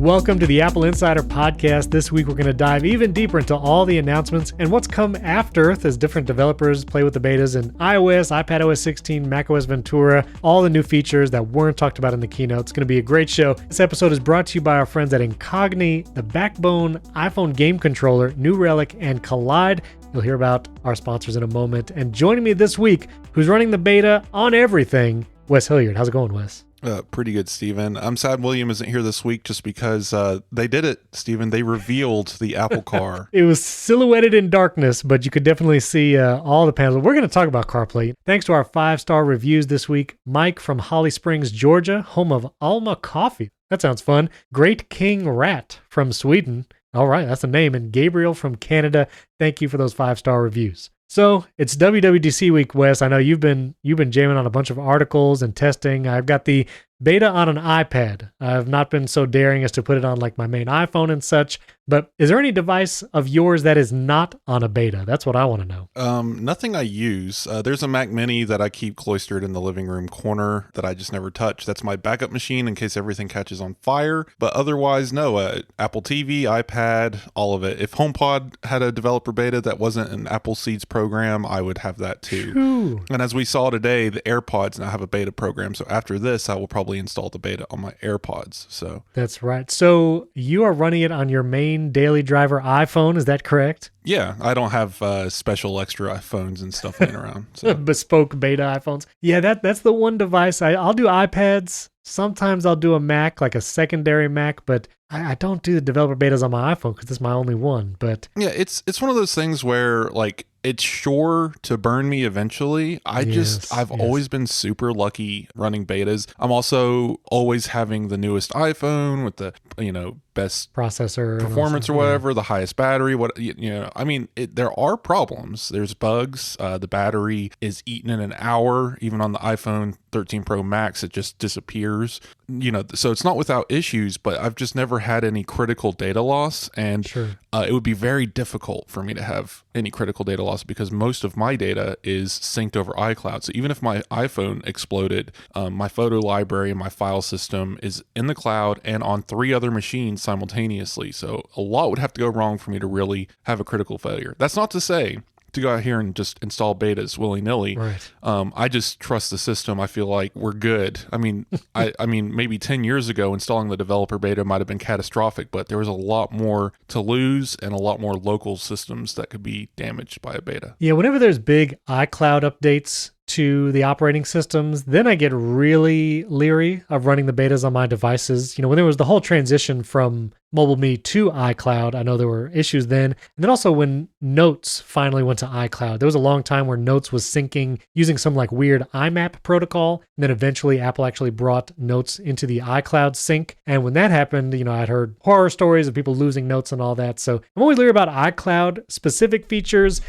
Welcome to the Apple Insider podcast. This week, we're going to dive even deeper into all the announcements and what's come after as different developers play with the betas in iOS, iPadOS 16, macOS Ventura, all the new features that weren't talked about in the keynote. It's going to be a great show. This episode is brought to you by our friends at Incogni, the Backbone iPhone game controller, New Relic, and Collide. You'll hear about our sponsors in a moment. And joining me this week, who's running the beta on everything, Wes Hilliard. How's it going, Wes? Pretty good, Steven. I'm sad William isn't here this week just because they did it, Steven. They revealed the Apple Car. It was silhouetted in darkness, but you could definitely see all the panels. We're going to talk about CarPlay. Thanks to our 5-star reviews this week. Mike from Holly Springs, Georgia, home of Alma Coffee. That sounds fun. Great King Rat from Sweden. All right, that's a name. And Gabriel from Canada. Thank you for those 5-star reviews. So it's WWDC week, Wes. I know you've been jamming on a bunch of articles and testing. I've got the beta on an iPad. I've not been so daring as to put it on like my main iPhone and such. But is there any device of yours that is not on a beta? That's what I want to know. Nothing I use. There's a Mac Mini that I keep cloistered in the living room corner that I just never touch. That's my backup machine in case everything catches on fire. But otherwise, no. Apple TV, iPad, all of it. If HomePod had a developer beta that wasn't an Apple Seeds program, I would have that too. Ooh. And as we saw today, the AirPods now have a beta program. So after this, I will probably install the beta on my AirPods. So that's right. So you are running it on your main daily driver iPhone, is that correct? Yeah, I don't have special extra iPhones and stuff laying around. So. Bespoke beta iPhones. Yeah, that's the one device. I'll do iPads. Sometimes I'll do a Mac, like a secondary Mac, but I don't do the developer betas on my iPhone because it's my only one. But yeah, it's one of those things where like it's sure to burn me eventually. I've always been super lucky running betas. I'm also always having the newest iPhone with the best processor performance or whatever, the highest battery. There are problems. There's bugs. The battery is eaten in an hour. Even on the iPhone 13 Pro Max, it just disappears. So it's not without issues, but I've just never had any critical data loss, and it would be very difficult for me to have any critical data loss because most of my data is synced over iCloud. So even if my iPhone exploded, my photo library and my file system is in the cloud and on 3 other machines simultaneously. So a lot would have to go wrong for me to really have a critical failure. That's not to say to go out here and just install betas willy-nilly. Right. I just trust the system. I feel like we're good. I mean, maybe 10 years ago, installing the developer beta might have been catastrophic, but there was a lot more to lose and a lot more local systems that could be damaged by a beta. Yeah, whenever there's big iCloud updates to the operating systems, then I get really leery of running the betas on my devices. When there was the whole transition from MobileMe to iCloud, I know there were issues then. And then also when Notes finally went to iCloud, there was a long time where Notes was syncing using some like weird IMAP protocol. And then eventually Apple actually brought Notes into the iCloud sync. And when that happened, I'd heard horror stories of people losing Notes and all that. So I'm always leery about iCloud specific features.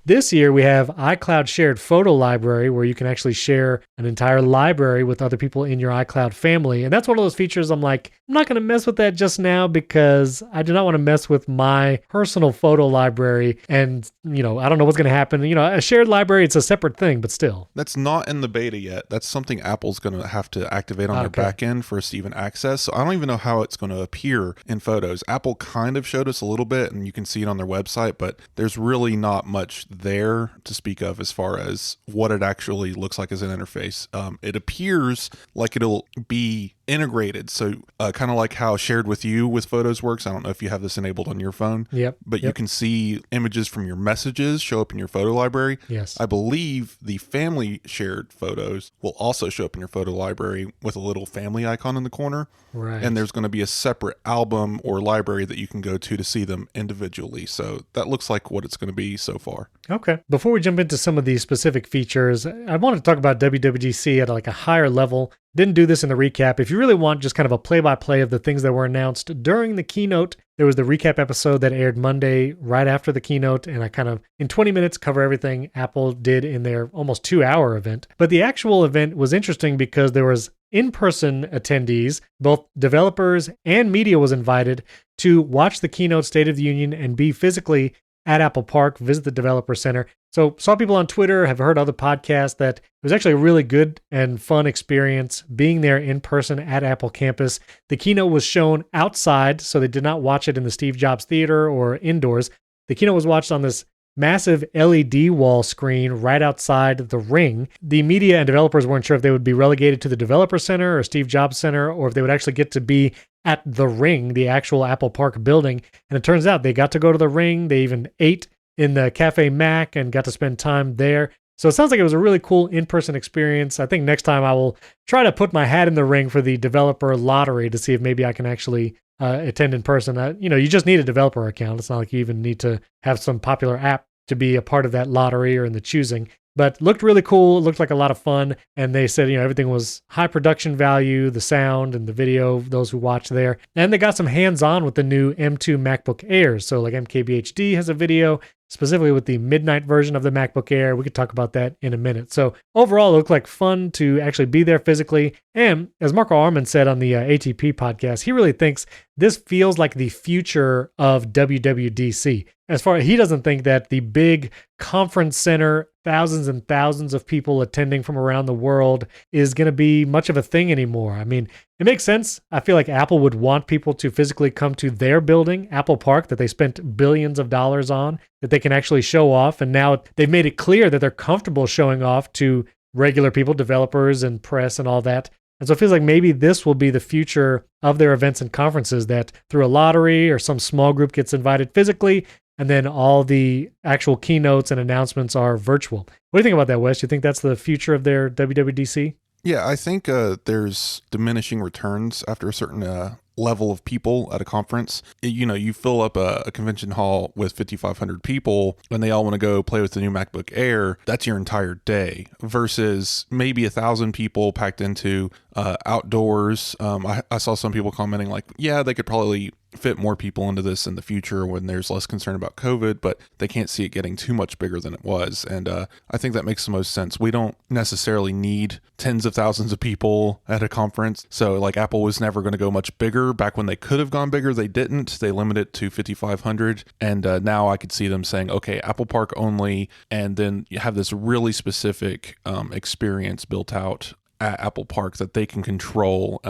This year, we have iCloud Shared Photo Library, where you can actually share an entire library with other people in your iCloud family. And that's one of those features I'm like, I'm not going to mess with that just now because I do not want to mess with my personal photo library. And, I don't know what's going to happen. A shared library, it's a separate thing, but still. That's not in the beta yet. That's something Apple's going to have to activate on their back end for us to even access. So I don't even know how it's going to appear in photos. Apple kind of showed us a little bit, and you can see it on their website, but there's really not much there to speak of as far as what it actually looks like as an interface. It appears like it'll be integrated. So kind of like how Shared With You with photos works. I don't know if you have this enabled on your phone. But you can see images from your messages show up in your photo library. Yes. I believe the family shared photos will also show up in your photo library with a little family icon in the corner. Right. And there's going to be a separate album or library that you can go to see them individually. So that looks like what it's going to be so far. Okay. Before we jump into some of these specific features, I want to talk about WWDC at like a higher level. Didn't do this in the recap. If you really want just kind of a play-by-play of the things that were announced during the keynote, there was the recap episode that aired Monday right after the keynote, and I kind of, in 20 minutes, cover everything Apple did in their almost 2-hour event. But the actual event was interesting because there was in-person attendees, both developers and media was invited to watch the keynote State of the Union and be physically at Apple Park, visit the Developer Center. So saw people on Twitter, have heard other podcasts that it was actually a really good and fun experience being there in person at Apple campus. The keynote was shown outside, so they did not watch it in the Steve Jobs Theater or indoors. The keynote was watched on this massive LED wall screen right outside the Ring. The media and developers weren't sure if they would be relegated to the Developer Center or Steve Jobs Center, or if they would actually get to be at the Ring, the actual Apple Park building. And it turns out they got to go to the Ring. They even ate in the Cafe Mac and got to spend time there. So it sounds like it was a really cool in-person experience. I think next time I will try to put my hat in the ring for the developer lottery to see if maybe I can actually attend in person. You just need a developer account. It's not like you even need to have some popular app to be a part of that lottery or in the choosing. But looked really cool. It looked like a lot of fun. And they said, everything was high production value, the sound and the video, those who watched there. And they got some hands-on with the new M2 MacBook Airs. So like MKBHD has a video specifically with the midnight version of the MacBook Air. We could talk about that in a minute. So overall, it looked like fun to actually be there physically. And as Marco Arman said on the ATP podcast, he really thinks this feels like the future of WWDC. As far as he doesn't think that the big conference center, thousands and thousands of people attending from around the world is going to be much of a thing anymore. I mean, it makes sense. I feel like Apple would want people to physically come to their building, Apple Park, that they spent billions of dollars on, that they can actually show off. And now they've made it clear that they're comfortable showing off to regular people, developers and press and all that. And so it feels like maybe this will be the future of their events and conferences, that through a lottery or some small group gets invited physically, and then all the actual keynotes and announcements are virtual. What do you think about that, Wes? Do you think that's the future of their WWDC? Yeah, I think there's diminishing returns after a certain level of people at a conference. You fill up a convention hall with 5,500 people and they all want to go play with the new MacBook Air. That's your entire day versus maybe 1,000 people packed into outdoors. I saw some people commenting like, yeah, they could probably fit more people into this in the future when there's less concern about COVID, but they can't see it getting too much bigger than it was. And I think that makes the most sense. We don't necessarily need tens of thousands of people at a conference. So like Apple was never going to go much bigger. Back when they could have gone bigger, they didn't. They limited it to 5,500. And now I could see them saying, okay, Apple Park only, and then you have this really specific experience built out at Apple Park that they can control,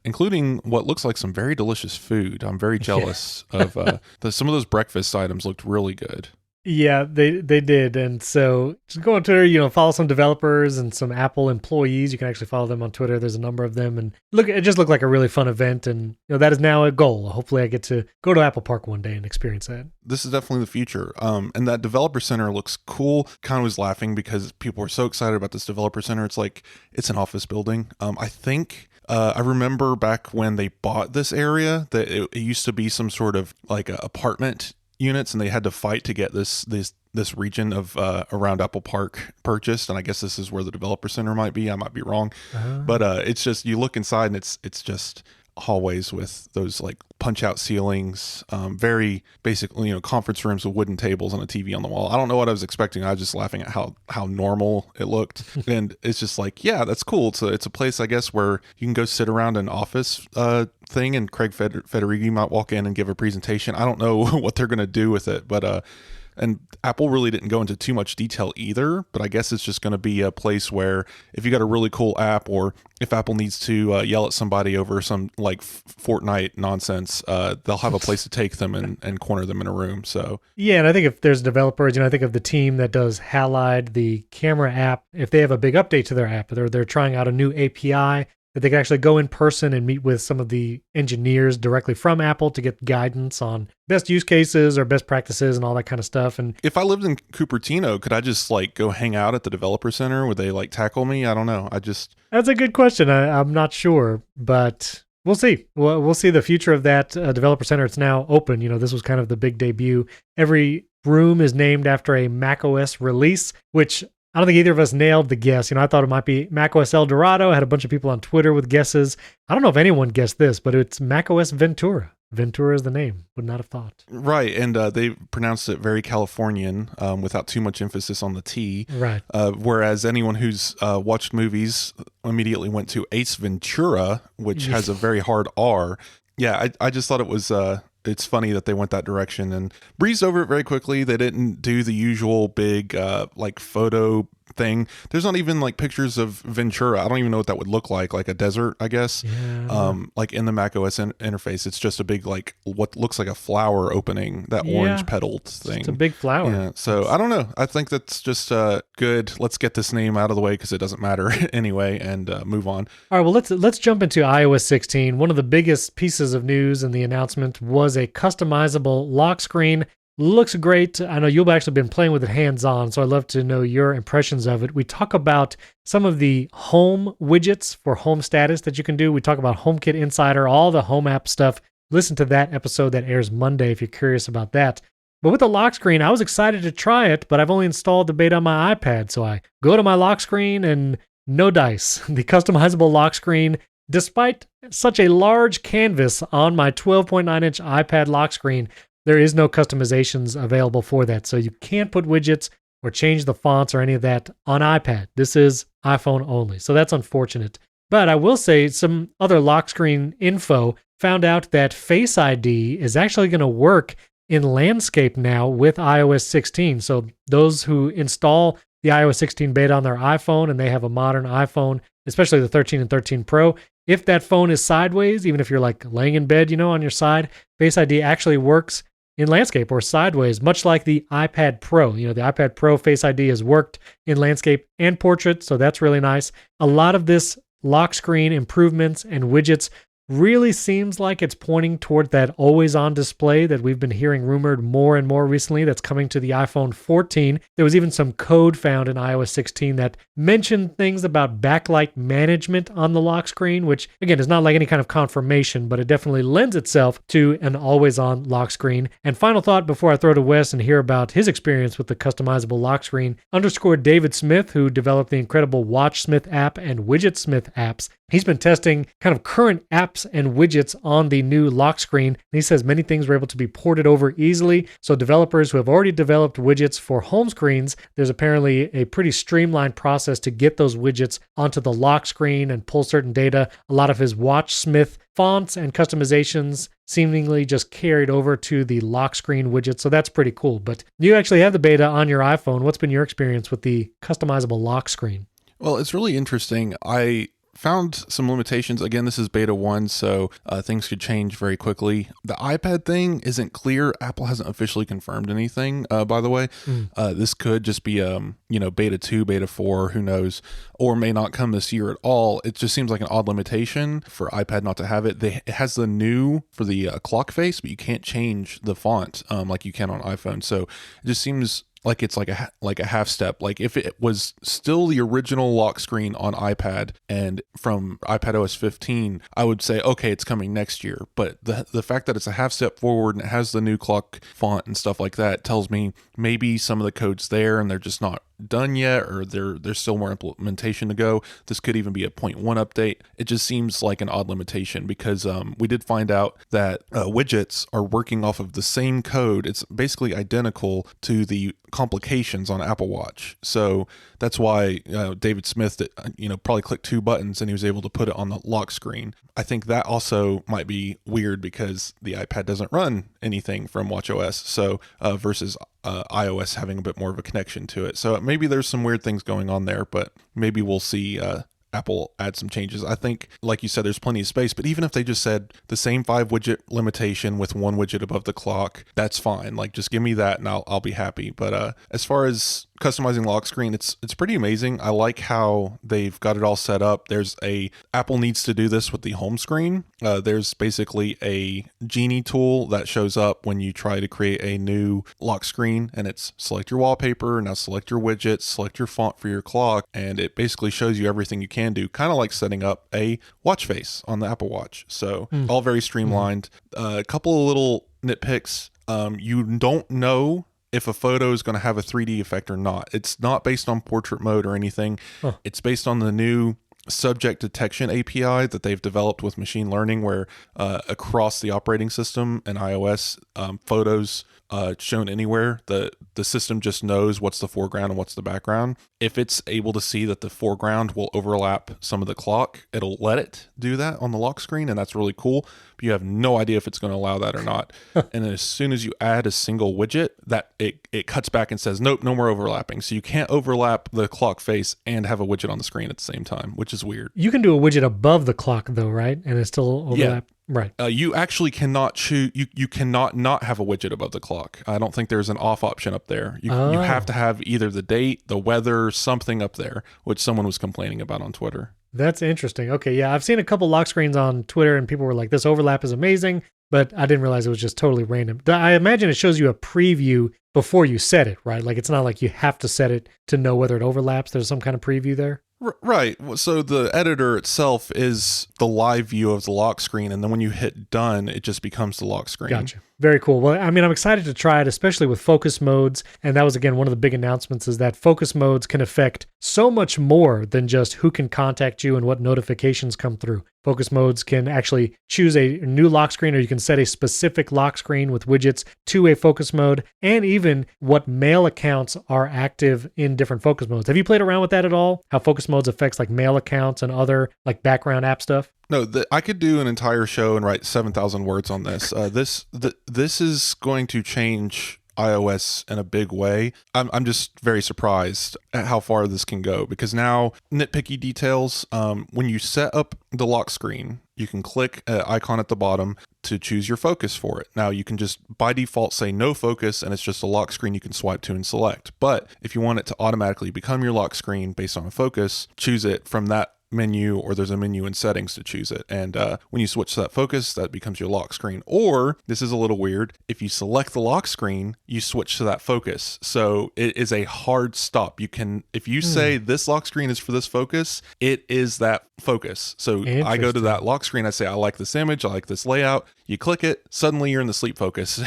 including what looks like some very delicious food. I'm very jealous of some of those breakfast items looked really good. Yeah, they did. And so just go on Twitter, follow some developers and some Apple employees. You can actually follow them on Twitter. There's a number of them. And it just looked like a really fun event. And that is now a goal. Hopefully I get to go to Apple Park one day and experience that. This is definitely the future. And that developer center looks cool. Kind of was laughing because people were so excited about this developer center. It's like, it's an office building. I think I remember back when they bought this area that it used to be some sort of like a apartment units, and they had to fight to get this region of around Apple Park purchased. And I guess this is where the developer center might be. I might be wrong, but it's just, you look inside and it's just hallways with those like punch out ceilings, very basically, conference rooms with wooden tables and a TV on the wall. I don't know what I was expecting. I was just laughing at how normal it looked. And it's just like, yeah, that's cool. It's a place, I guess, where you can go sit around an office thing, and Craig Federighi might walk in and give a presentation. I don't know what they're going to do with it, but and Apple really didn't go into too much detail either, but I guess it's just going to be a place where if you got a really cool app, or if Apple needs to yell at somebody over some like Fortnite nonsense, they'll have a place to take them and corner them in a room. So yeah, and I think if there's developers, I think of the team that does Halide, the camera app. If they have a big update to their app, they're trying out a new API, that they can actually go in person and meet with some of the engineers directly from Apple to get guidance on best use cases or best practices and all that kind of stuff. And if I lived in Cupertino, could I just like go hang out at the developer center? Would they like tackle me? I don't know. That's a good question. I'm not sure, but we'll see. We'll see the future of that developer center. It's now open. This was kind of the big debut. Every room is named after a macOS release, which I don't think either of us nailed the guess. I thought it might be macOS El Dorado. I had a bunch of people on Twitter with guesses. I don't know if anyone guessed this, but it's macOS Ventura. Ventura is the name. Would not have thought. Right, and they pronounced it very Californian without too much emphasis on the T. Right. Whereas anyone who's watched movies immediately went to Ace Ventura, which has a very hard R. Yeah, I just thought it was it's funny that they went that direction and breezed over it very quickly. They didn't do the usual big like photo thing. There's not even like pictures of Ventura. I don't even know what that would look like a desert, I guess. Yeah. Like in the macOS interface, it's just a big like what looks like a flower opening, that orange petaled thing. It's a big flower. Yeah. So I don't know. I think that's just good. Let's get this name out of the way because it doesn't matter anyway, and move on. All right, well, let's jump into iOS 16. One of the biggest pieces of news in the announcement was a customizable lock screen. Looks great. I know you've actually been playing with it hands-on, so I'd love to know your impressions of it. We talk about some of the home widgets for home status that you can do. We talk about HomeKit Insider, all the home app stuff. Listen to that episode that airs Monday if you're curious about that. But with the lock screen, I was excited to try it, but I've only installed the beta on my iPad, so I go to my lock screen and no dice. The customizable lock screen, despite such a large canvas on my 12.9-inch iPad lock screen, there is no customizations available for that. So you can't put widgets or change the fonts or any of that on iPad. This is iPhone only. So that's unfortunate. But I will say some other lock screen info. Found out that Face ID is actually going to work in landscape now with iOS 16. So those who install the iOS 16 beta on their iPhone and they have a modern iPhone, especially the 13 and 13 Pro, if that phone is sideways, even if you're like laying in bed, on your side, Face ID actually works in landscape or sideways, much like the iPad Pro. The iPad Pro Face ID has worked in landscape and portrait, so that's really nice. A lot of this lock screen improvements and widgets really seems like it's pointing toward that always-on display that we've been hearing rumored more and more recently that's coming to the iPhone 14. There was even some code found in iOS 16 that mentioned things about backlight management on the lock screen, which, again, is not like any kind of confirmation, but it definitely lends itself to an always-on lock screen. And final thought before I throw to Wes and hear about his experience with the customizable lock screen, _ David Smith, who developed the incredible WatchSmith app and WidgetSmith apps. He's been testing kind of current apps and widgets on the new lock screen. And he says many things were able to be ported over easily. So developers who have already developed widgets for home screens, there's apparently a pretty streamlined process to get those widgets onto the lock screen and pull certain data. A lot of his WatchSmith fonts and customizations seemingly just carried over to the lock screen widget. So that's pretty cool. But you actually have the beta on your iPhone. What's been your experience with the customizable lock screen? Well, it's really interesting. I found some limitations. Again, this is beta 1, so things could change very quickly. The iPad thing isn't clear. Apple hasn't officially confirmed anything, by the way. This could just be, beta 2, beta 4, who knows, or may not come this year at all. It just seems like an odd limitation for iPad not to have it. It has the new for the clock face, but you can't change the font like you can on iPhone. So it just seems like it's like a half step. Like if it was still the original lock screen on iPad and from iPadOS 15, I would say, okay, it's coming next year. But the fact that it's a half step forward and it has the new clock font and stuff like that tells me maybe some of the code's there and they're just not done yet, or there's still more implementation to go. This could even be a 0.1 update. It just seems like an odd limitation because we did find out that widgets are working off of the same code. It's basically identical to the complications on Apple Watch. So that's why David Smith, probably clicked 2 buttons and he was able to put it on the lock screen. I think that also might be weird because the iPad doesn't run anything from watchOS, so versus iOS having a bit more of a connection to it. So maybe there's some weird things going on there, but maybe we'll see Apple add some changes. I think, like you said, there's plenty of space, but even if they just said the same 5 widget limitation with 1 widget above the clock, that's fine. Like, just give me that and I'll be happy. But as far as customizing lock screen, it's pretty amazing. I like how they've got it all set up. Apple needs to do this with the home screen. There's basically a genie tool that shows up when you try to create a new lock screen, and it's select your wallpaper, now select your widgets, select your font for your clock, and it basically shows you everything you can do, kind of like setting up a watch face on the Apple Watch. So all very streamlined. A couple of little nitpicks. You don't know if a photo is going to have a 3D effect or not. It's not based on portrait mode or anything. It's based on the new subject detection API that they've developed with machine learning, where across the operating system and iOS, photos shown anywhere, the system just knows what's the foreground and what's the background. If it's able to see that the foreground will overlap some of the clock, it'll let it do that on the lock screen, and that's really cool. But you have no idea if it's going to allow that or not. And then as soon as you add a single widget, that it cuts back and says, nope, no more overlapping. So you can't overlap the clock face and have a widget on the screen at the same time, which is weird. You can do a widget above the clock though, right? And it still overlap. Yeah. Right. You actually cannot choose. You cannot not have a widget above the clock. I don't think there's an off option up there. You have to have either the date, the weather, something up there, which someone was complaining about on Twitter. That's interesting. Okay, yeah, I've seen a couple lock screens on Twitter, and people were like, "This overlap is amazing," but I didn't realize it was just totally random. I imagine it shows you a preview before you set it, right? Like it's not like you have to set it to know whether it overlaps. There's some kind of preview there. Right. So the editor itself is the live view of the lock screen, and then when you hit done, it just becomes the lock screen. Gotcha. Very cool. Well, I mean, I'm excited to try it, especially with focus modes. And that was, again, one of the big announcements is that focus modes can affect so much more than just who can contact you and what notifications come through. Focus modes can actually choose a new lock screen, or you can set a specific lock screen with widgets to a focus mode, and even what mail accounts are active in different focus modes. Have you played around with that at all? How focus modes affects like mail accounts and other like background app stuff? No, I could do an entire show and write 7,000 words on this. This is going to change iOS in a big way. I'm just very surprised at how far this can go, because now nitpicky details, when you set up the lock screen, you can click an icon at the bottom to choose your focus for it. Now you can just by default say no focus, and it's just a lock screen you can swipe to and select. But if you want it to automatically become your lock screen based on a focus, choose it from that menu, or there's a menu in settings to choose it. And when you switch to that focus, that becomes your lock screen. Or, this is a little weird, if you select the lock screen, you switch to that focus. So it is a hard stop. You can, if you say this lock screen is for this focus, it is that focus. So I go to that lock screen, I say, I like this image, I like this layout. You click it, suddenly you're in the sleep focus.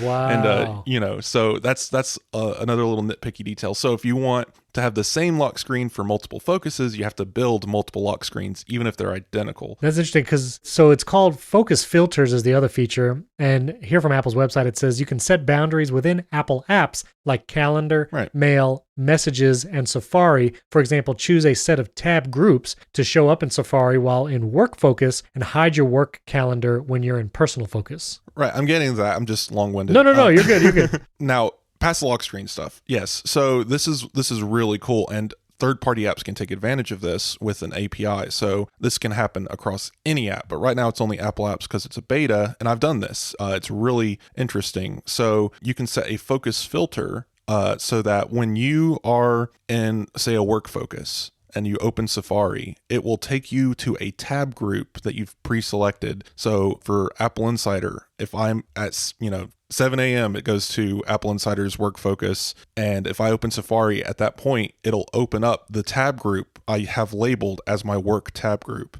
Wow. And, so that's another little nitpicky detail. So if you want to have the same lock screen for multiple focuses, you have to build multiple lock screens, even if they're identical. That's interesting, because so it's called focus filters is the other feature. And here from Apple's website, it says you can set boundaries within Apple apps like Calendar, Mail, Messages, and Safari. For example, choose a set of tab groups to show up in Safari while in work focus, and hide your work calendar when you're in personal focus. Right. I'm getting to that. I'm just long-winded. No, you're good. You're good. Now, past the lock screen stuff. Yes. So this is really cool. And third-party apps can take advantage of this with an API. So this can happen across any app. But right now it's only Apple apps because it's a beta. And I've done this. It's really interesting. So you can set a focus filter so that when you are in, say, a work focus, and you open Safari, it will take you to a tab group that you've pre-selected. So for AppleInsider, if I'm at 7 a.m., it goes to AppleInsider's work focus. And if I open Safari at that point, it'll open up the tab group I have labeled as my work tab group,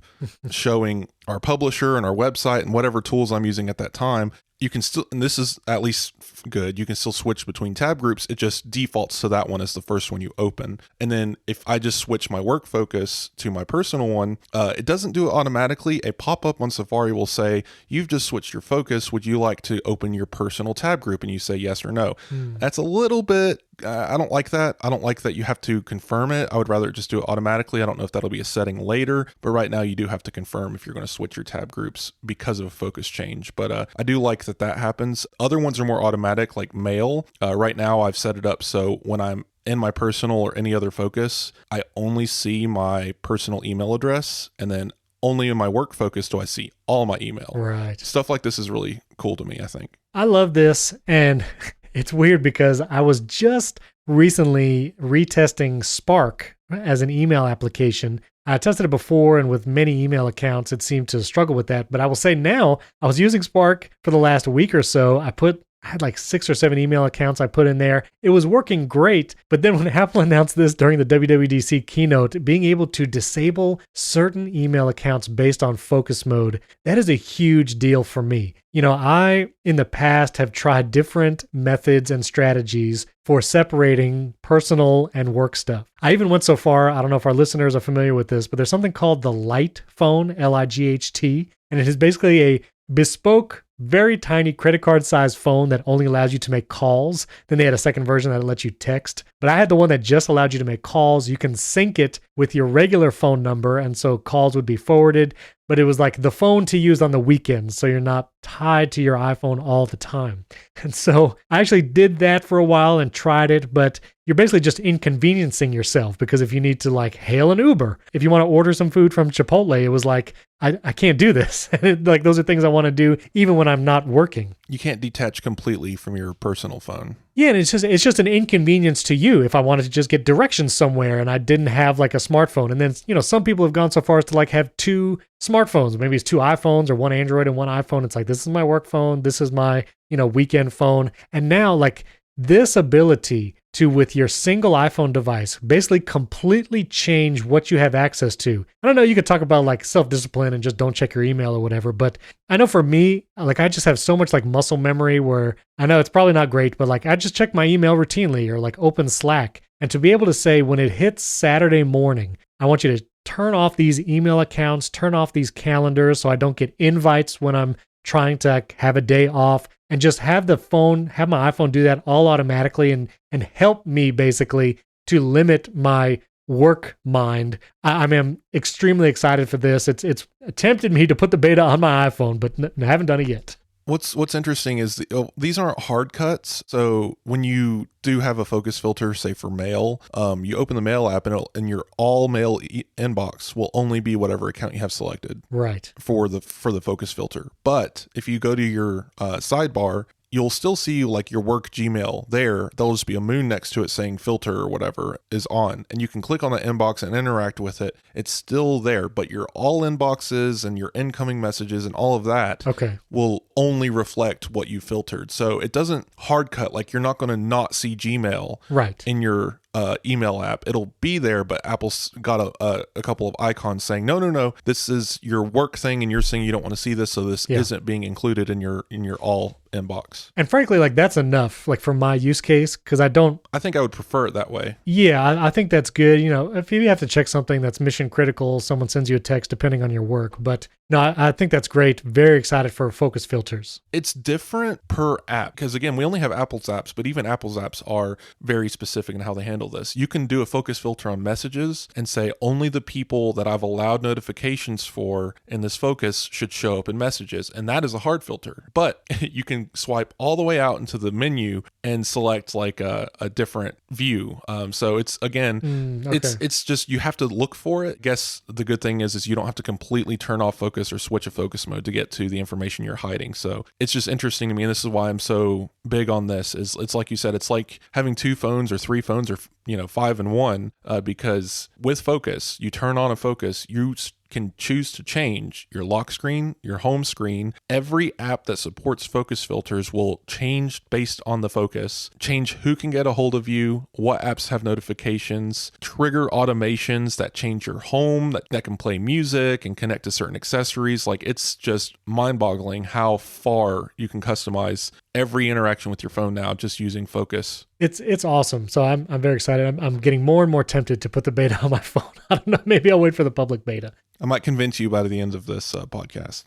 showing our publisher and our website and whatever tools I'm using at that time. You can still, and this is at least good, you can still switch between tab groups. It just defaults to that one as the first one you open. And then if I just switch my work focus to my personal one, it doesn't do it automatically. A pop-up on Safari will say, you've just switched your focus. Would you like to open your personal tab group? And you say yes or no. That's a little bit, I don't like that. I don't like that you have to confirm it. I would rather just do it automatically. I don't know if that'll be a setting later, but right now you do have to confirm if you're going to switch your tab groups because of a focus change. But I do like that happens. Other ones are more automatic, like Mail. Right now I've set it up so when I'm in my personal or any other focus, I only see my personal email address, and then only in my work focus do I see all my email. Right. Stuff like this is really cool to me, I think. I love this, and it's weird because I was just recently retesting Spark as an email application. I tested it before, and with many email accounts, it seemed to struggle with that. But I will say now, I was using Spark for the last week or so. I had like 6 or 7 email accounts I put in there. It was working great. But then when Apple announced this during the WWDC keynote, being able to disable certain email accounts based on focus mode, that is a huge deal for me. I, in the past, have tried different methods and strategies for separating personal and work stuff. I even went so far, I don't know if our listeners are familiar with this, but there's something called the Light phone, Light, and it is basically a bespoke very tiny credit card sized phone that only allows you to make calls. Then they had a second version that lets you text. But I had the one that just allowed you to make calls. You can sync it with your regular phone number, and so calls would be forwarded. But it was like the phone to use on the weekends, so you're not tied to your iPhone all the time. And so I actually did that for a while and tried it, but you're basically just inconveniencing yourself, because if you need to like hail an Uber, if you want to order some food from Chipotle, it was like, I can't do this. Like those are things I want to do even when I'm not working. You can't detach completely from your personal phone. Yeah, and it's just an inconvenience to you if I wanted to just get directions somewhere and I didn't have like a smartphone. And then, some people have gone so far as to like have two smartphones. Maybe it's two iPhones or one Android and one iPhone. It's like, this is my work phone. This is my, weekend phone. And now like this ability to, with your single iPhone device, basically completely change what you have access to. I don't know, you could talk about like self-discipline and just don't check your email or whatever, but I know for me, like I just have so much like muscle memory where I know it's probably not great, but like I just check my email routinely or like open Slack. And to be able to say when it hits Saturday morning, I want you to turn off these email accounts, turn off these calendars so I don't get invites when I'm trying to have a day off, and just have my iPhone do that all automatically and help me basically to limit my work mind. I'm extremely excited for this. It's tempted me to put the beta on my iPhone, but I haven't done it yet. What's interesting is these aren't hard cuts. So when you do have a focus filter, say for mail, you open the mail app and your all mail inbox will only be whatever account you have selected. Right. For the focus filter. But if you go to your sidebar, you'll still see like your work Gmail there. There'll just be a moon next to it saying filter or whatever is on. And you can click on the inbox and interact with it. It's still there, but your all inboxes and your incoming messages and all of that will only reflect what you filtered. So it doesn't hard cut, like you're not going to not see Gmail in your email app. It'll be there, but Apple's got a couple of icons saying, no, this is your work thing and you're saying you don't want to see this, so this isn't being included in your all inbox. And frankly, like that's enough, like for my use case, because I think I would prefer it that way. Yeah, I think that's good. If you have to check something that's mission critical, someone sends you a text depending on your work. But no, I think that's great. Very excited for focus filters. It's different per app because, again, we only have Apple's apps, but even Apple's apps are very specific in how they handle this. You can do a focus filter on messages and say only the people that I've allowed notifications for in this focus should show up in messages. And that is a hard filter. But you can swipe all the way out into the menu and select like a different view. So it's, again, it's just you have to look for it. I guess the good thing is you don't have to completely turn off focus or switch a focus mode to get to the information you're hiding. So it's just interesting to me, and this is why I'm so big on this. Is it's like you said, it's like having two phones or three phones or 5 in one, because with focus, you turn on a focus, you can choose to change your lock screen, your home screen. Every app that supports focus filters will change based on the focus, change who can get a hold of you, what apps have notifications, trigger automations that change your home, that can play music and connect to certain accessories. Like, it's just mind-boggling how far you can customize every interaction with your phone now just using focus. It's awesome. So I'm very excited. I'm getting more and more tempted to put the beta on my phone. I don't know. Maybe I'll wait for the public beta. I might convince you by the end of this podcast.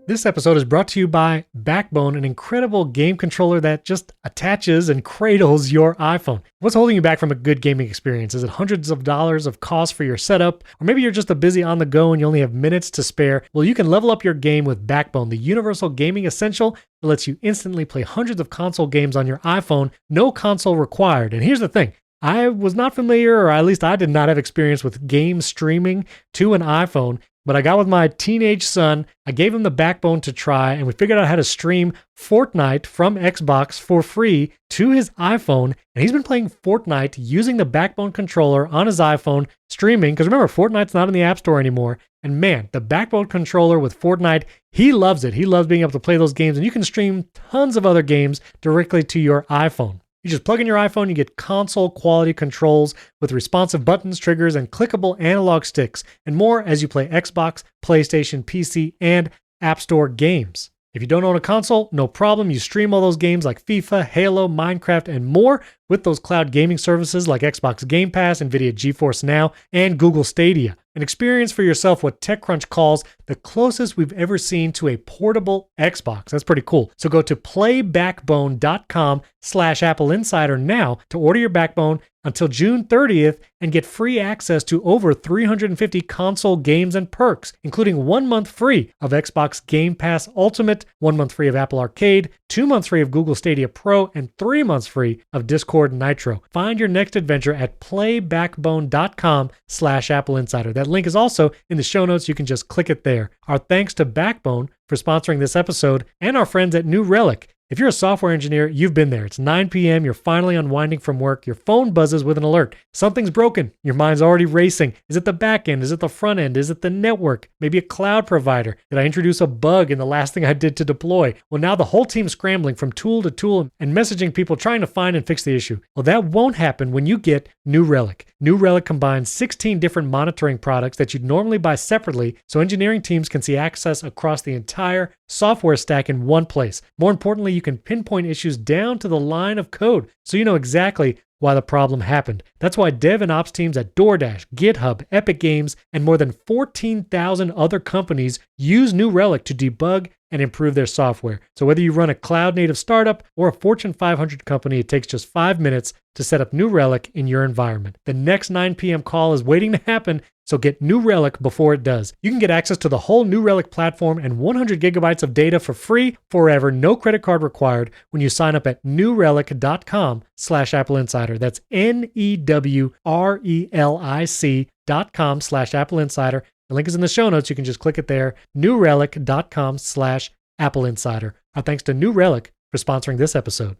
This episode is brought to you by Backbone, an incredible game controller that just attaches and cradles your iPhone. What's holding you back from a good gaming experience? Is it hundreds of dollars of cost for your setup? Or maybe you're just a busy on the go and you only have minutes to spare? Well, you can level up your game with Backbone, the universal gaming essential that lets you instantly play hundreds of console games on your iPhone, no console required. And here's the thing. I was not familiar, or at least I did not have experience with game streaming to an iPhone, but I got with my teenage son. I gave him the Backbone to try, and we figured out how to stream Fortnite from Xbox for free to his iPhone. And he's been playing Fortnite using the Backbone controller on his iPhone, streaming. Because remember, Fortnite's not in the App Store anymore. And man, the Backbone controller with Fortnite, he loves it. He loves being able to play those games. And you can stream tons of other games directly to your iPhone. You just plug in your iPhone, you get console quality controls with responsive buttons, triggers, and clickable analog sticks, and more as you play Xbox, PlayStation, PC, and App Store games. If you don't own a console, no problem. You stream all those games like FIFA, Halo, Minecraft, and more with those cloud gaming services like Xbox Game Pass, NVIDIA GeForce Now, and Google Stadia. and experience for yourself what TechCrunch calls the closest we've ever seen to a portable Xbox. That's pretty cool. So go to playbackbone.com/AppleInsider now to order your Backbone until June 30th and get free access to over 350 console games and perks, including 1 month free of Xbox Game Pass Ultimate, 1 month free of Apple Arcade, 2 months free of Google Stadia Pro, and 3 months free of Discord Nitro. Find your next adventure at playbackbone.com/AppleInsider. That link is also in the show notes. You can just click it there. Our thanks to Backbone for sponsoring this episode and our friends at New Relic. If you're a software engineer, you've been there. It's 9 p.m. You're finally unwinding from work. Your phone buzzes with an alert. Something's broken. Your mind's already racing. Is it the back end? Is it the front end? Is it the network? Maybe a cloud provider? Did I introduce a bug in the last thing I did to deploy? Well, now the whole team's scrambling from tool to tool and messaging people trying to find and fix the issue. Well, that won't happen when you get New Relic. New Relic combines 16 different monitoring products that you'd normally buy separately, so engineering teams can see access across the entire software stack in one place. More importantly, you can pinpoint issues down to the line of code, so you know exactly why the problem happened. That's why dev and ops teams at DoorDash, GitHub, Epic Games, and more than 14,000 other companies use New Relic to debug and improve their software. So whether you run a cloud-native startup or a Fortune 500 company, it takes just 5 minutes to set up New Relic in your environment. The next 9 p.m. call is waiting to happen, so get New Relic before it does. You can get access to the whole New Relic platform and 100 gigabytes of data for free forever, no credit card required, when you sign up at newrelic.com/AppleInsider. That's NEWRELIC.com/AppleInsider. The link is in the show notes. You can just click it there. newrelic.com/AppleInsider. Our thanks to New Relic for sponsoring this episode.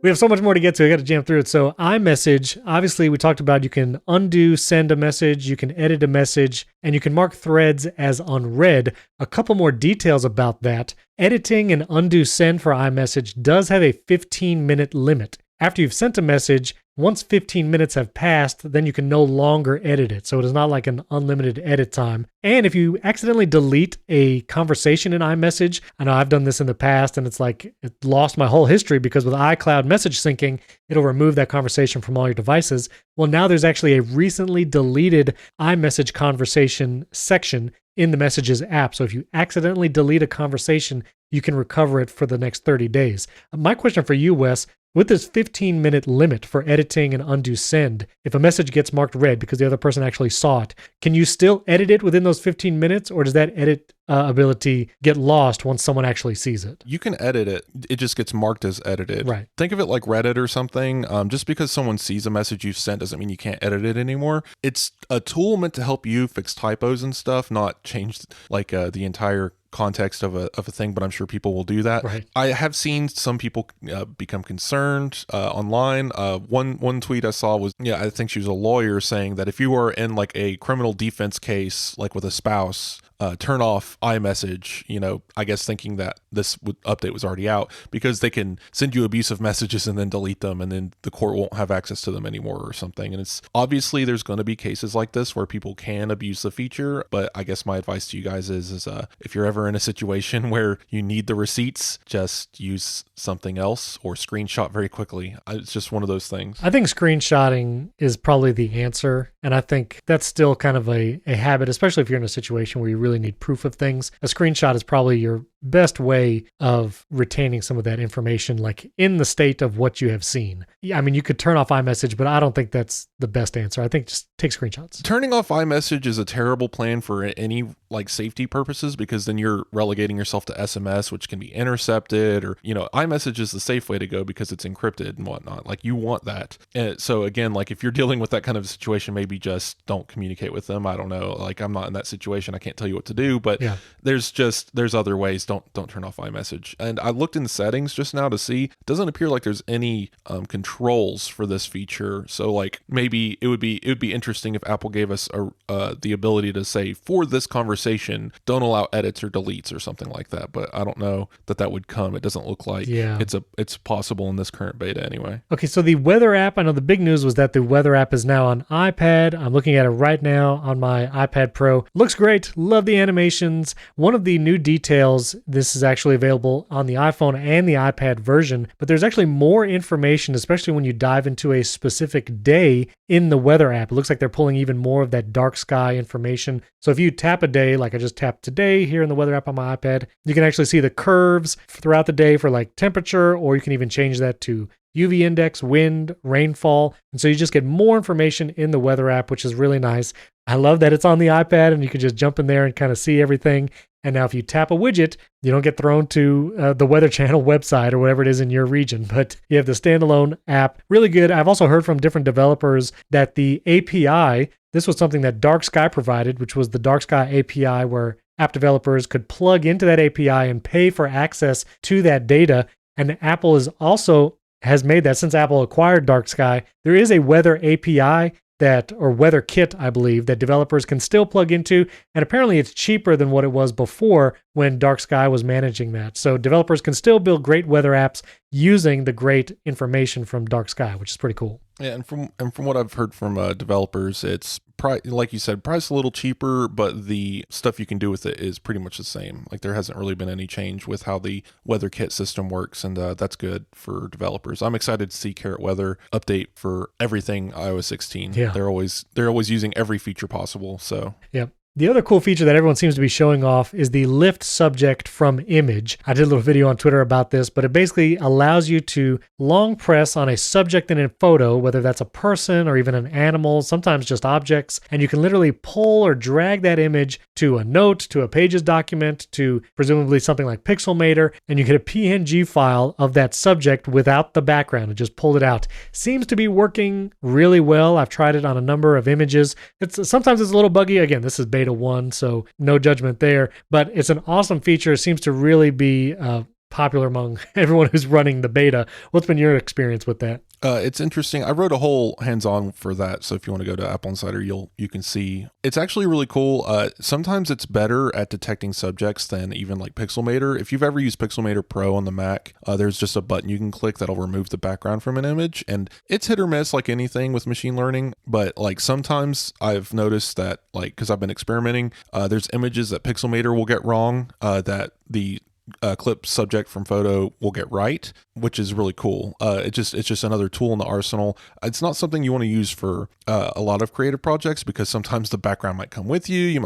We have so much more to get to. I got to jam through it. So iMessage, obviously we talked about you can undo, send a message, you can edit a message, and you can mark threads as unread. A couple more details about that. Editing and undo send for iMessage does have a 15-minute limit. After you've sent a message, once 15 minutes have passed, then you can no longer edit it. So it is not like an unlimited edit time. And if you accidentally delete a conversation in iMessage, I know I've done this in the past and it's like it lost my whole history because with iCloud message syncing, it'll remove that conversation from all your devices. Well, now there's actually a recently deleted iMessage conversation section in the Messages app. So if you accidentally delete a conversation, you can recover it for the next 30 days. My question for you, Wes, with this 15-minute limit for editing and undo send, if a message gets marked read because the other person actually saw it, can you still edit it within those 15 minutes, or does that edit ability get lost once someone actually sees it? You can edit it. It just gets marked as edited. Right. Think of it like Reddit or something. Just because someone sees a message you've sent doesn't mean you can't edit it anymore. It's a tool meant to help you fix typos and stuff, not change like the entire context of a thing, but I'm sure people will do that. Right. I have seen some people become concerned online. One tweet I saw was, I think she was a lawyer saying that if you are in like a criminal defense case, like with a spouse, turn off iMessage, I guess thinking that this update was already out because they can send you abusive messages and then delete them and then the court won't have access to them anymore or something. And it's obviously there's going to be cases like this where people can abuse the feature, but I guess my advice to you guys is if you're ever in a situation where you need the receipts, just use something else or screenshot very quickly. It's just one of those things. I think screenshotting is probably the answer. And I think that's still kind of a habit, especially if you're in a situation where you really need proof of things. A screenshot is probably your best way of retaining some of that information, like in the state of what you have seen. Yeah, I mean, you could turn off iMessage, but I don't think that's the best answer. I think just take screenshots. Turning off iMessage is a terrible plan for any like safety purposes because then you're relegating yourself to SMS, which can be intercepted, or iMessage is the safe way to go because it's encrypted and whatnot. Like you want that. And so again, like if you're dealing with that kind of situation, maybe just don't communicate with them. I don't know. Like I'm not in that situation. I can't tell you what to do, but there's other ways. Don't turn off iMessage. And I looked in the settings just now to see. It doesn't appear like there's any controls for this feature. So like maybe it would be interesting if Apple gave us the ability to say for this conversation, don't allow edits or deletes or something like that. But I don't know that would come. It doesn't look like it's possible in this current beta anyway. Okay, so the weather app. I know the big news was that the weather app is now on iPad. I'm looking at it right now on my iPad Pro. Looks great. Love the animations. One of the new details this is actually available on the iPhone and the iPad version, but there's actually more information, especially when you dive into a specific day in the weather app. It looks like they're pulling even more of that dark sky information. So if you tap a day, like I just tapped today here in the weather app on my iPad, you can actually see the curves throughout the day for like temperature, or you can even change that to UV index, wind, rainfall. And so you just get more information in the weather app, which is really nice. I love that it's on the iPad and you can just jump in there and kind of see everything. And now if you tap a widget, you don't get thrown to the Weather Channel website or whatever it is in your region, but you have the standalone app. Really good. I've also heard from different developers that the API, this was something that Dark Sky provided, which was the Dark Sky API where app developers could plug into that API and pay for access to that data. And Apple has made that since Apple acquired Dark Sky. There is a weather API or weather kit, I believe, that developers can still plug into. And apparently it's cheaper than what it was before when Dark Sky was managing that. So developers can still build great weather apps using the great information from Dark Sky, which is pretty cool. Yeah, and from what I've heard from developers, it's like you said, price a little cheaper, but the stuff you can do with it is pretty much the same. Like there hasn't really been any change with how the weather kit system works, and that's good for developers. I'm excited to see Carrot Weather update for everything iOS 16. Yeah. They're always using every feature possible. So yep. The other cool feature that everyone seems to be showing off is the lift subject from image. I did a little video on Twitter about this, but it basically allows you to long press on a subject in a photo, whether that's a person or even an animal, sometimes just objects, and you can literally pull or drag that image to a note, to a Pages document, to presumably something like Pixelmator, and you get a PNG file of that subject without the background and just pull it out. Seems to be working really well. I've tried it on a number of images. Sometimes it's a little buggy. Again, this is beta 1, so no judgment there, but it's an awesome feature. It seems to really be popular among everyone who's running the beta. What's been your experience with that? It's interesting. I wrote a whole hands-on for that, so if you want to go to AppleInsider, you can see. It's actually really cool. Sometimes it's better at detecting subjects than even like Pixelmator. If you've ever used Pixelmator Pro on the Mac, there's just a button you can click that'll remove the background from an image, and it's hit or miss like anything with machine learning, but like sometimes I've noticed that, like, because I've been experimenting, there's images that Pixelmator will get wrong, that the clip subject from photo will get right, which is really cool. It's just another tool in the arsenal. It's not something you want to use for a lot of creative projects because sometimes the background might come with you. You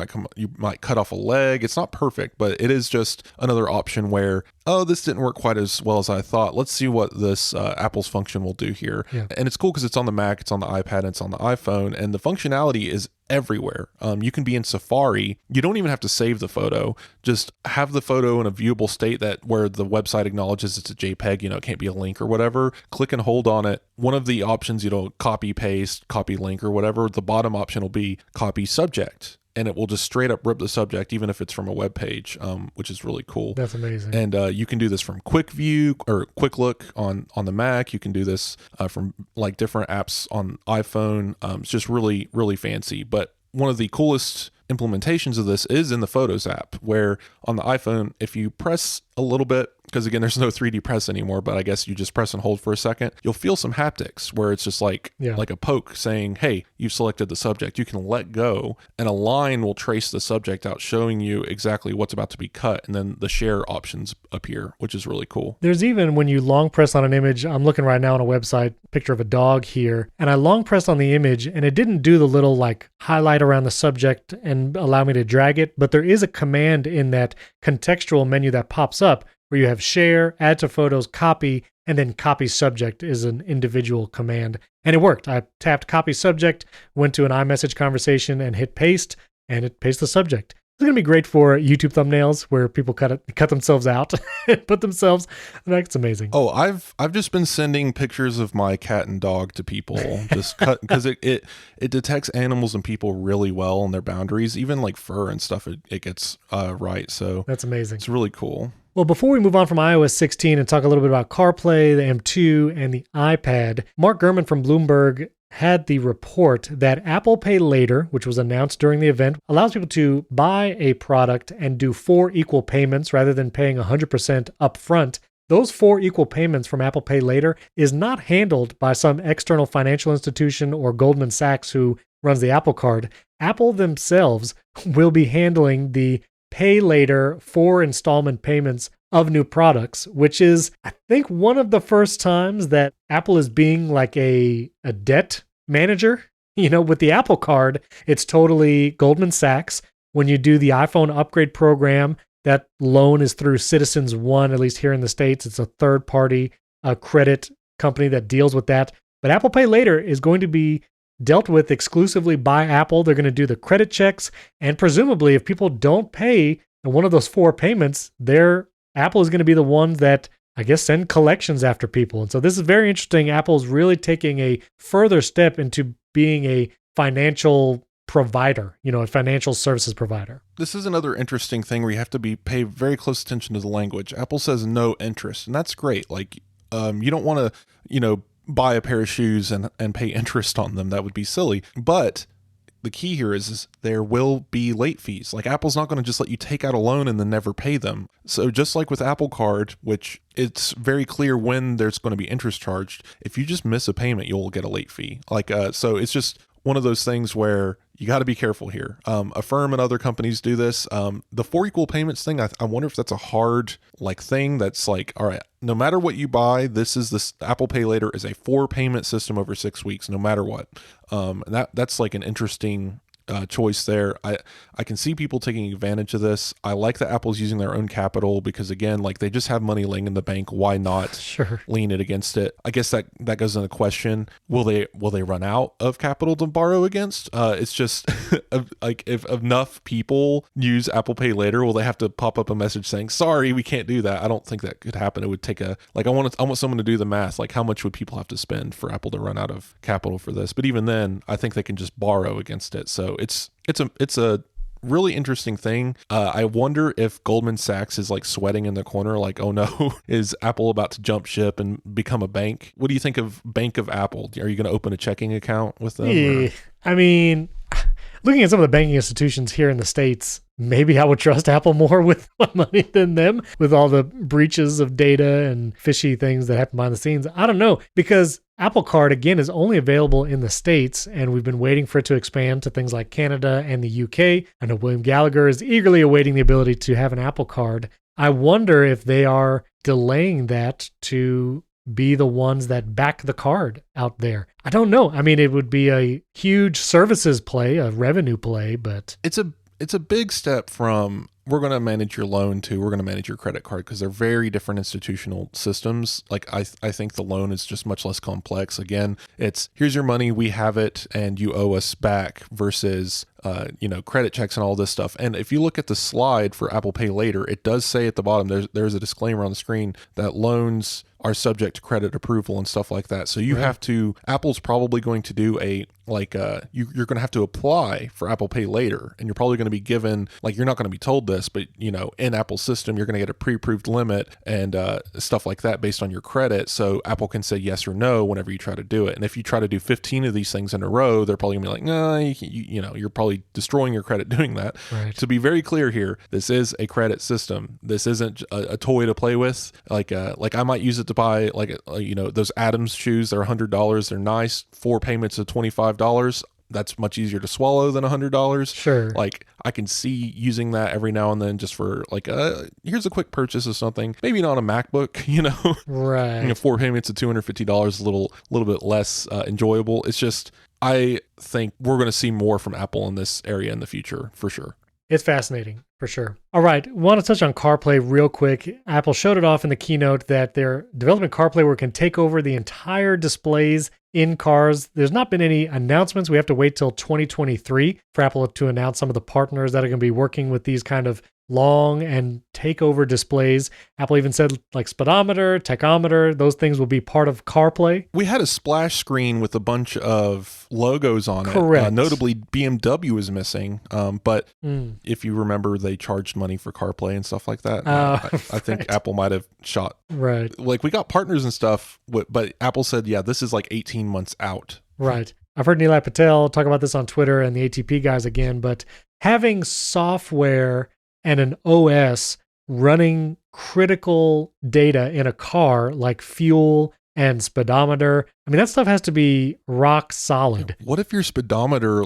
might cut off a leg. It's not perfect, but it is just another option where, oh, this didn't work quite as well as I thought. Let's see what this Apple's function will do here. Yeah. And it's cool because it's on the Mac, it's on the iPad, and it's on the iPhone, and the functionality is everywhere. You can be in Safari. You don't even have to save the photo. Just have the photo in a viewable state that where the website acknowledges it's a JPEG, it can't be a link or whatever. Click and hold on it. One of the options, copy, paste, copy link or whatever, the bottom option will be copy subject. And it will just straight up rip the subject, even if it's from a web page, which is really cool. That's amazing. And you can do this from Quick View or Quick Look on the Mac. You can do this from like different apps on iPhone. It's just really, really fancy. But one of the coolest implementations of this is in the Photos app, where on the iPhone, if you press a little bit, because again, there's no 3D press anymore, but I guess you just press and hold for a second, you'll feel some haptics where it's just like a poke saying, hey, you've selected the subject. You can let go and a line will trace the subject out, showing you exactly what's about to be cut. And then the share options appear, which is really cool. There's even when you long press on an image, I'm looking right now on a website, picture of a dog here, and I long pressed on the image and it didn't do the little like highlight around the subject and allow me to drag it. But there is a command in that contextual menu that pops up where you have share, add to photos, copy, and then copy subject is an individual command. And it worked. I tapped copy subject, went to an iMessage conversation and hit paste, and it pastes the subject. It's going to be great for YouTube thumbnails where people cut themselves out and put themselves. It's amazing. Oh, I've just been sending pictures of my cat and dog to people, just cut because it detects animals and people really well and their boundaries, even like fur and stuff. It gets right. So that's amazing. It's really cool. Well, before we move on from iOS 16 and talk a little bit about CarPlay, the M2, and the iPad, Mark Gurman from Bloomberg had the report that Apple Pay Later, which was announced during the event, allows people to buy a product and do 4 equal payments rather than paying 100% upfront. Those 4 equal payments from Apple Pay Later is not handled by some external financial institution or Goldman Sachs who runs the Apple Card. Apple themselves will be handling the pay later for installment payments of new products, which is, I think, one of the first times that Apple is being like a debt manager. With the Apple Card, it's totally Goldman Sachs. When you do the iPhone upgrade program, that loan is through Citizens One, at least here in the States. It's a third-party credit company that deals with that. But Apple Pay Later is going to be dealt with exclusively by Apple. They're going to do the credit checks, and presumably if people don't pay one of those 4 payments, Apple is going to be the ones that, I guess, send collections after people. And so this is very interesting. Apple's really taking a further step into being a financial provider, a financial services provider. This is another interesting thing where you have to pay very close attention to the language. Apple says no interest, and that's great. Like, you don't want to, buy a pair of shoes and pay interest on them. That would be silly. But the key here is there will be late fees. Like, Apple's not going to just let you take out a loan and then never pay them. So just like with Apple Card, which it's very clear when there's going to be interest charged, if you just miss a payment, you'll get a late fee. So it's just one of those things where you got to be careful here. Affirm and other companies do this. The 4 equal payments thing, I wonder if that's a hard thing that's like, all right, no matter what you buy, this Apple Pay Later is a 4 payment system over 6 weeks, no matter what. And that's like an interesting choice there. I can see people taking advantage of this. I like that Apple's using their own capital because, again, they just have money laying in the bank. Why not lean it against it? I guess that goes into question. Will they run out of capital to borrow against? It's just if enough people use Apple Pay Later, will they have to pop up a message saying, sorry, we can't do that? I don't think that could happen. It would take I want someone to do the math. How much would people have to spend for Apple to run out of capital for this? But even then, I think they can just borrow against it. So it's a really interesting thing. I wonder if Goldman Sachs is sweating in the corner, oh no, is Apple about to jump ship and become a bank? What do you think of Bank of Apple? Are you going to open a checking account with them? Yeah. I mean, looking at some of the banking institutions here in the States, maybe I would trust Apple more with my money than them, with all the breaches of data and fishy things that happen behind the scenes. I don't know, because Apple Card, again, is only available in the States, and we've been waiting for it to expand to things like Canada and the UK. I know William Gallagher is eagerly awaiting the ability to have an Apple Card. I wonder if they are delaying that to be the ones that back the card out there. I don't know. I mean, it would be a huge services play, a revenue play, but it's a big step from we're going to manage your loan to we're going to manage your credit card, because they're very different institutional systems. I think the loan is just much less complex. Again, it's here's your money, we have it, and you owe us back, versus credit checks and all this stuff. And if you look at the slide for Apple Pay Later, it does say at the bottom, there's a disclaimer on the screen that loans are subject to credit approval and stuff like that. So you have to, Apple's probably going to do you're going to have to apply for Apple Pay Later, and you're probably going to be given, you're not going to be told this, but in Apple's system, you're going to get a pre-approved limit and stuff like that based on your credit. So Apple can say yes or no whenever you try to do it. And if you try to do 15 of these things in a row, they're probably going to be nah, you're probably destroying your credit doing that. Right. To be very clear here, this is a credit system. This isn't a toy to play with. I might use it to buy those Adams shoes. They're $100. They're nice. 4 payments of $25. That's much easier to swallow than $100. Sure. I can see using that every now and then just for here's a quick purchase of something. Maybe not a MacBook, Right. 4 payments of $250, a little bit less enjoyable. It's just, I think we're going to see more from Apple in this area in the future, for sure. It's fascinating, for sure. All right, want to touch on CarPlay real quick. Apple showed it off in the keynote that their development CarPlay where it can take over the entire displays in cars. There's not been any announcements. We have to wait till 2023 for Apple to announce some of the partners that are going to be working with these kind of long and takeover displays. Apple even said speedometer, tachometer, those things will be part of CarPlay. We had a splash screen with a bunch of logos on Correct. it. Notably, BMW was missing. But if you remember, they charged money for CarPlay and stuff like that. I think Apple might have shot. Right. We got partners and stuff, but Apple said, yeah, this is 18 months out. Right. I've heard Nilay Patel talk about this on Twitter and the ATP guys again, but having software and an OS running critical data in a car like fuel and speedometer, I mean, that stuff has to be rock solid. What if your speedometer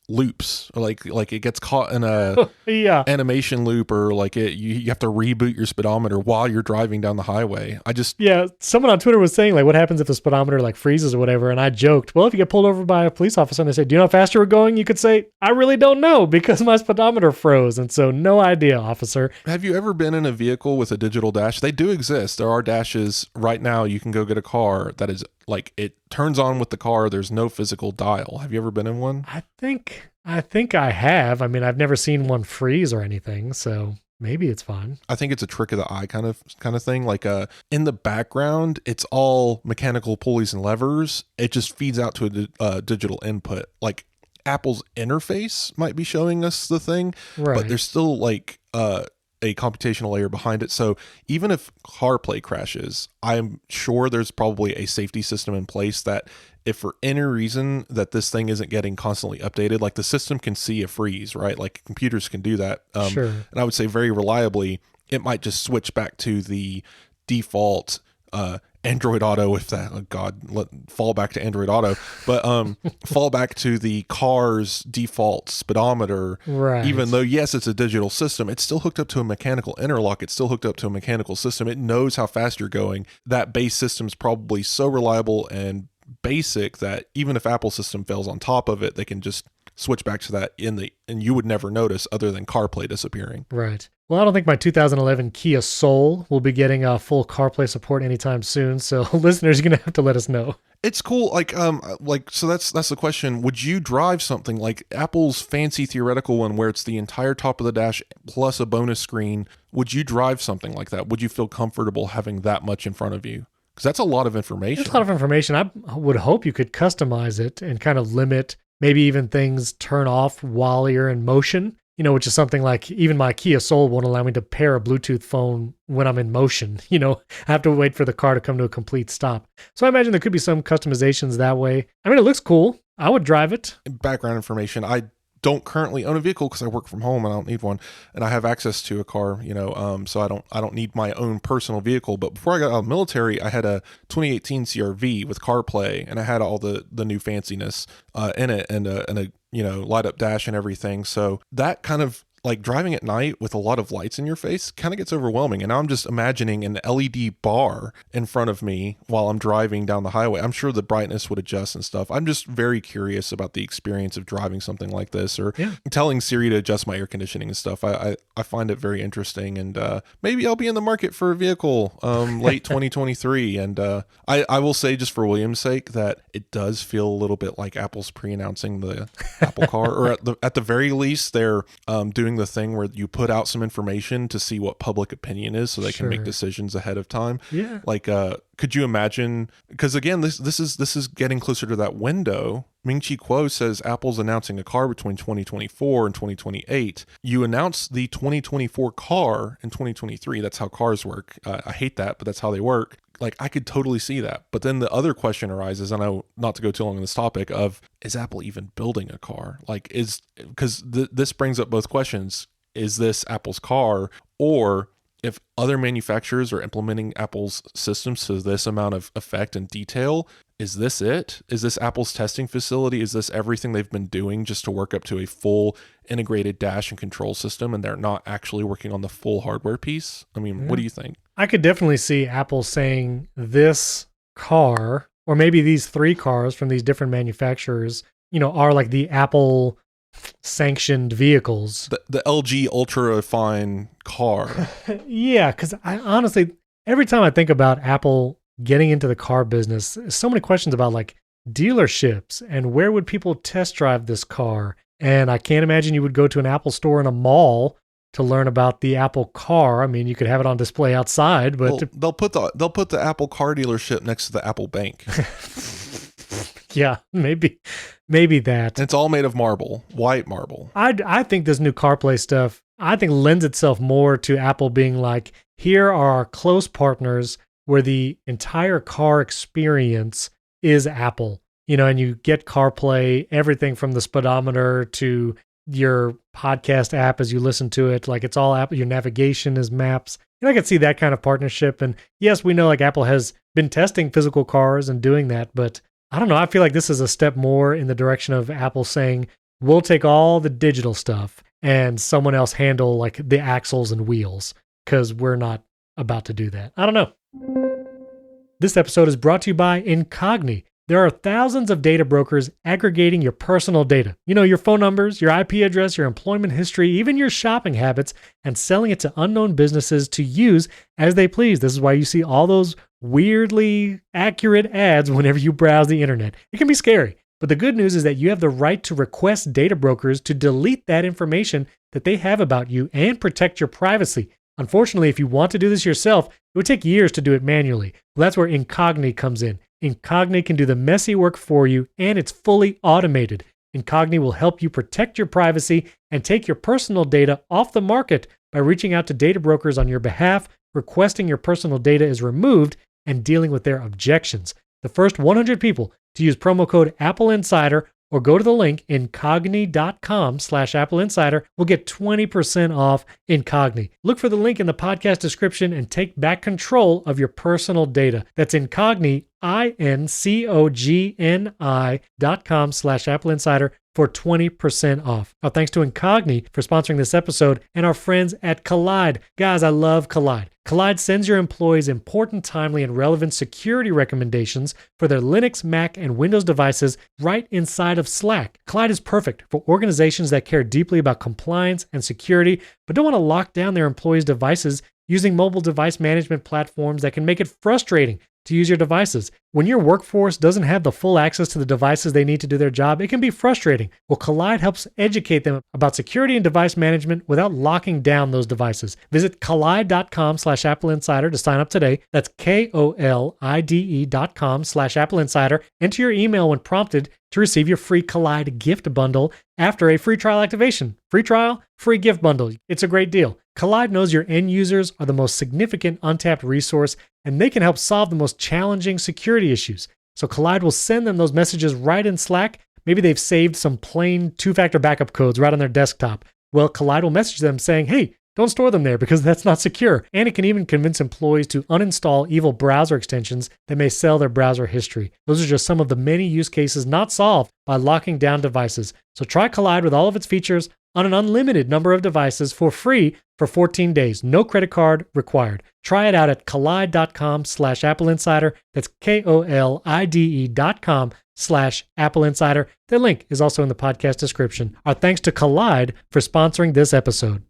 loops, like it gets caught in a Yeah. animation loop, or like you have to reboot your speedometer while you're driving down the highway. Yeah, someone on Twitter was saying, like, what happens if the speedometer like freezes or whatever? And I joked, well, if you get pulled over by a police officer and they say, do you know how fast you were going? You could say, I really don't know because my speedometer froze. And so no idea, officer. Have you ever been in a vehicle with a digital dash? They do exist. There are dashes right now. You can go get a car that is like, it turns on with the car. There's no physical dial. Have you ever been in one? I think I have. I mean, I've never seen one freeze or anything, so maybe it's fine. I think it's a trick of the eye kind of thing. Like in the background, it's all mechanical pulleys and levers. It just feeds out to a digital input. Like Apple's interface might be showing us the thing, Right. but there's still like a computational layer behind it. So even if CarPlay crashes, I'm sure there's probably a safety system in place that if for any reason that this thing isn't getting constantly updated, like the system can see a freeze, right? Like computers can do that. Sure. And I would say very reliably, it might just switch back to the default Android Auto, if that, oh God, fall back to Android Auto, but fall back to the car's default speedometer. Right. Even though, yes, it's a digital system, it's still hooked up to a mechanical interlock. It's still hooked up to a mechanical system. It knows how fast you're going. That base system's probably so reliable and basic that even if Apple system fails on top of it, they can just switch back to that and you would never notice other than CarPlay disappearing. Right. Well, I don't think my 2011 Kia Soul will be getting full CarPlay support anytime soon. So listeners, you're going to have to let us know. It's cool. So that's the question. Would you drive something like Apple's fancy theoretical one where it's the entire top of the dash plus a bonus screen? Would you drive something like that? Would you feel comfortable having that much in front of you? Because that's a lot of information. It's a lot of information. I would hope you could customize it and kind of limit maybe even things turn off while you're in motion, which is something like even my Kia Soul won't allow me to pair a Bluetooth phone when I'm in motion. I have to wait for the car to come to a complete stop. So I imagine there could be some customizations that way. I mean, it looks cool. I would drive it. Background information. I don't currently own a vehicle because I work from home and I don't need one, and I have access to a car, so I don't need my own personal vehicle. But before I got out of the military, I had a 2018 CRV with CarPlay, and I had all the new fanciness in it, and a light up dash and everything. So that kind of like driving at night with a lot of lights in your face kind of gets overwhelming. And now I'm just imagining an LED bar in front of me while I'm driving down the highway. I'm sure the brightness would adjust and stuff. I'm just very curious about the experience of driving something like this, or telling Siri to adjust my air conditioning and stuff. I find it very interesting, and maybe I'll be in the market for a vehicle late 2023. And I will say, just for William's sake, that it does feel a little bit like Apple's pre-announcing the Apple Car, or at the very least, they're doing the thing where you put out some information to see what public opinion is, so they can make decisions ahead of time. Yeah. Like, could you imagine? Because again, this is getting closer to that window. Ming-Chi Kuo says Apple's announcing a car between 2024 and 2028. You announce the 2024 car in 2023. That's how cars work. I hate that, but that's how they work. Like, I could totally see that. But then the other question arises, and I know not to go too long on this topic, of is Apple even building a car? Like, because this brings up both questions. Is this Apple's car? Or if other manufacturers are implementing Apple's systems to this amount of effect and detail, is this it? Is this Apple's testing facility? Is this everything they've been doing just to work up to a full integrated dash and control system, and they're not actually working on the full hardware piece? I mean, what do you think? I could definitely see Apple saying this car, or maybe these 3 cars from these different manufacturers, are like the Apple sanctioned vehicles. The LG ultra fine car. Yeah, because I honestly, every time I think about Apple getting into the car business, there's so many questions about like dealerships and where would people test drive this car. And I can't imagine you would go to an Apple store in a mall to learn about the Apple car. I mean, you could have it on display outside, but they'll put the Apple car dealership next to the Apple bank. Yeah, maybe that. It's all made of marble, white marble. I think this new CarPlay stuff, I think lends itself more to Apple being like, here are our close partners where the entire car experience is Apple, and you get CarPlay, everything from the speedometer to your podcast app as you listen to it. Like, it's all Apple. Your navigation is maps. And I could see that kind of partnership. And yes, we know like Apple has been testing physical cars and doing that, but I don't know. I feel like this is a step more in the direction of Apple saying, We'll take all the digital stuff and someone else handle like the axles and wheels because we're not about to do that. I don't know. This episode is brought to you by Incogni. There are thousands of data brokers aggregating your personal data. You know, your phone numbers, your IP address, your employment history, even your shopping habits, and selling it to unknown businesses to use as they please. This is why you see all those weirdly accurate ads whenever you browse the internet. It can be scary. But the good news is that you have the right to request data brokers to delete that information that they have about you and protect your privacy. Unfortunately, if you want to do this yourself, it would take years to do it manually. Well, that's where Incogni comes in. Incogni can do the messy work for you, and it's fully automated. Incogni will help you protect your privacy and take your personal data off the market by reaching out to data brokers on your behalf, requesting your personal data is removed, and dealing with their objections. The first 100 people to use promo code AppleInsider or go to the link incogni.com/AppleInsider will get 20% off Incogni. Look for the link in the podcast description and take back control of your personal data. That's Incogni, incogni.com/AppleInsider for 20% off. Our thanks to Incogni for sponsoring this episode and our friends at Collide. Guys, I love Collide. Collide sends your employees important, timely, and relevant security recommendations for their Linux, Mac, and Windows devices right inside of Slack. Collide is perfect for organizations that care deeply about compliance and security, but don't want to lock down their employees' devices using mobile device management platforms that can make it frustrating to use your devices. When your workforce doesn't have the full access to the devices they need to do their job, it can be frustrating. Well, Collide helps educate them about security and device management without locking down those devices. Visit collide.com/AppleInsider to sign up today. That's KOLIDE.com/AppleInsider. Enter your email when prompted to receive your free Collide gift bundle after a free trial activation. Free trial, free gift bundle. It's a great deal. Collide knows your end users are the most significant untapped resource, and they can help solve the most challenging security issues. So Collide will send them those messages right in Slack. Maybe they've saved some plain two-factor backup codes right on their desktop. Well, Collide will message them saying, hey, don't store them there because that's not secure. And it can even convince employees to uninstall evil browser extensions that may sell their browser history. Those are just some of the many use cases not solved by locking down devices. So try Collide with all of its features on an unlimited number of devices for free for 14 days. No credit card required. Try it out at collide.com/AppleInsider. That's KOLIDE.com/AppleInsider. The link is also in the podcast description. Our thanks to Collide for sponsoring this episode.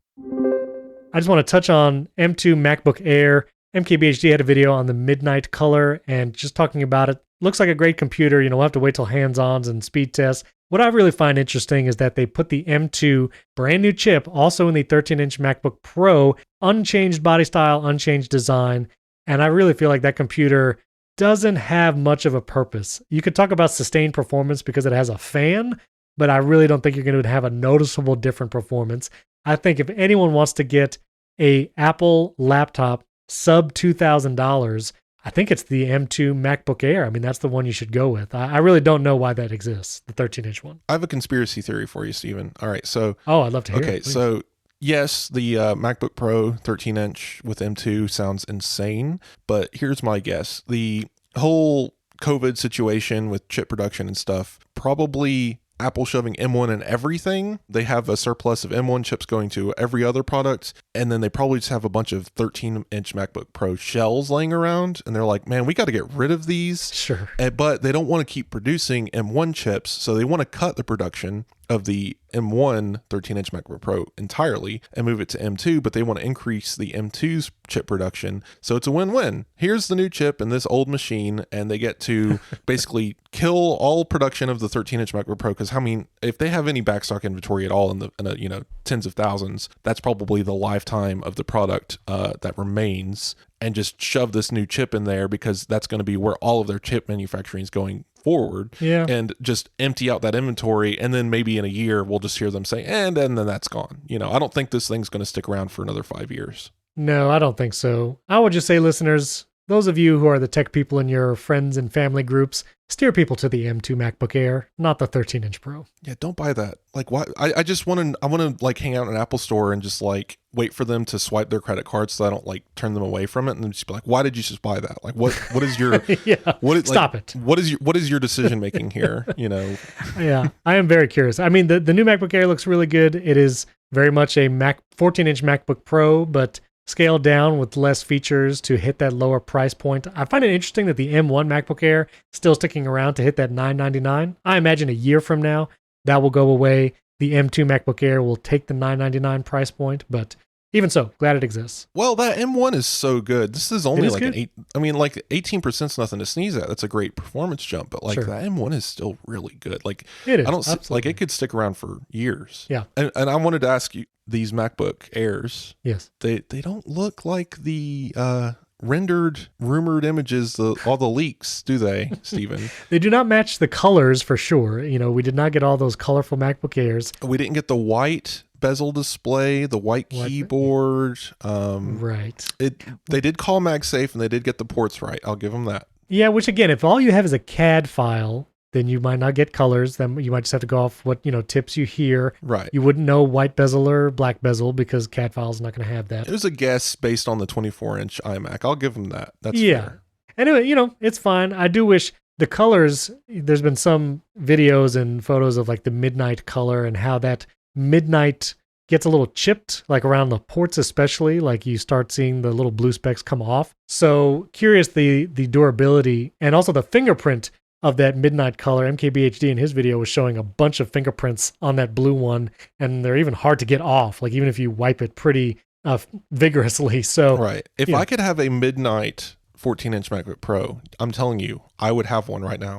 I just want to touch on M2 MacBook Air. MKBHD had a video on the midnight color and just talking about it. Looks like a great computer. We'll have to wait till hands-ons and speed tests. What I really find interesting is that they put the M2 brand new chip also in the 13-inch MacBook Pro, unchanged body style, unchanged design. And I really feel like that computer doesn't have much of a purpose. You could talk about sustained performance because it has a fan, but I really don't think you're going to have a noticeable different performance. I think if anyone wants to get a Apple laptop sub $2,000, I think it's the M2 MacBook Air. I mean, that's the one you should go with. I really don't know why that exists, the 13-inch one. I have a conspiracy theory for you, Stephen. All right, so... Oh, I'd love to hear it. Okay, so yes, the MacBook Pro 13-inch with M2 sounds insane, but here's my guess. The whole COVID situation with chip production and stuff, probably Apple shoving M1 in everything. They have a surplus of M1 chips going to every other product, and then they probably just have a bunch of 13-inch MacBook Pro shells laying around, and they're like, man, we got to get rid of these. Sure. But they don't want to keep producing M1 chips, so they want to cut the production of the M1 13-inch MacBook Pro entirely and move it to M2, but they want to increase the M2's chip production. So it's a win-win. Here's the new chip in this old machine, and they get to basically kill all production of the 13-inch MacBook Pro, because, I mean, if they have any backstock inventory at all in the tens of thousands, that's probably the lifetime of the product that remains, and just shove this new chip in there because that's going to be where all of their chip manufacturing is going forward, and just empty out that inventory, and then maybe in a year we'll just hear them say, and then that's gone. I don't think this thing's going to stick around for another 5 years. No, I don't think so. I would just say, listeners, those of you who are the tech people in your friends and family groups, steer people to the M2 MacBook Air, not the 13-inch Pro. Yeah, don't buy that. Like, why? I just I want to like hang out in an Apple store and just like wait for them to swipe their credit card so I don't like turn them away from it and just be like, why did you just buy that? Like, what is your Stop it. What is your decision making here? You know? Yeah, I am very curious. I mean, the new MacBook Air looks really good. It is very much a 14-inch MacBook Pro, but scaled down with less features to hit that lower price point. I find it interesting that the M1 MacBook Air is still sticking around to hit that $999. I imagine a year from now that will go away. The M2 MacBook Air will take the $999 price point, but even so, glad it exists. Well, that M1 is so good. This is only like good. 18% is nothing to sneeze at. That's a great performance jump, but like that M1 is still really good. Like it is. I don't like it could stick around for years. Yeah. And I wanted to ask you, these MacBook Airs, yes, they don't look like the rendered rumored images, all the leaks, do they, Stephen? They do not match the colors for sure. You know, we did not get all those colorful MacBook Airs. We didn't get the white bezel display, the white keyboard. Right. They did call MagSafe and they did get the ports right. I'll give them that. Yeah, which again, if all you have is a CAD file, then you might not get colors. Then you might just have to go off what, tips you hear. Right. You wouldn't know white bezel or black bezel because CAD file's not going to have that. It was a guess based on the 24-inch iMac. I'll give them that. That's fair. Anyway, it's fine. I do wish the colors, there's been some videos and photos of like the midnight color and how that midnight gets a little chipped, like around the ports especially, like you start seeing the little blue specks come off. So curious the durability and also the fingerprint of that midnight color. MKBHD in his video was showing a bunch of fingerprints on that blue one, and they're even hard to get off, like even if you wipe it pretty vigorously. So right. If I could have a midnight 14-inch MacBook Pro, I'm telling you, I would have one right now.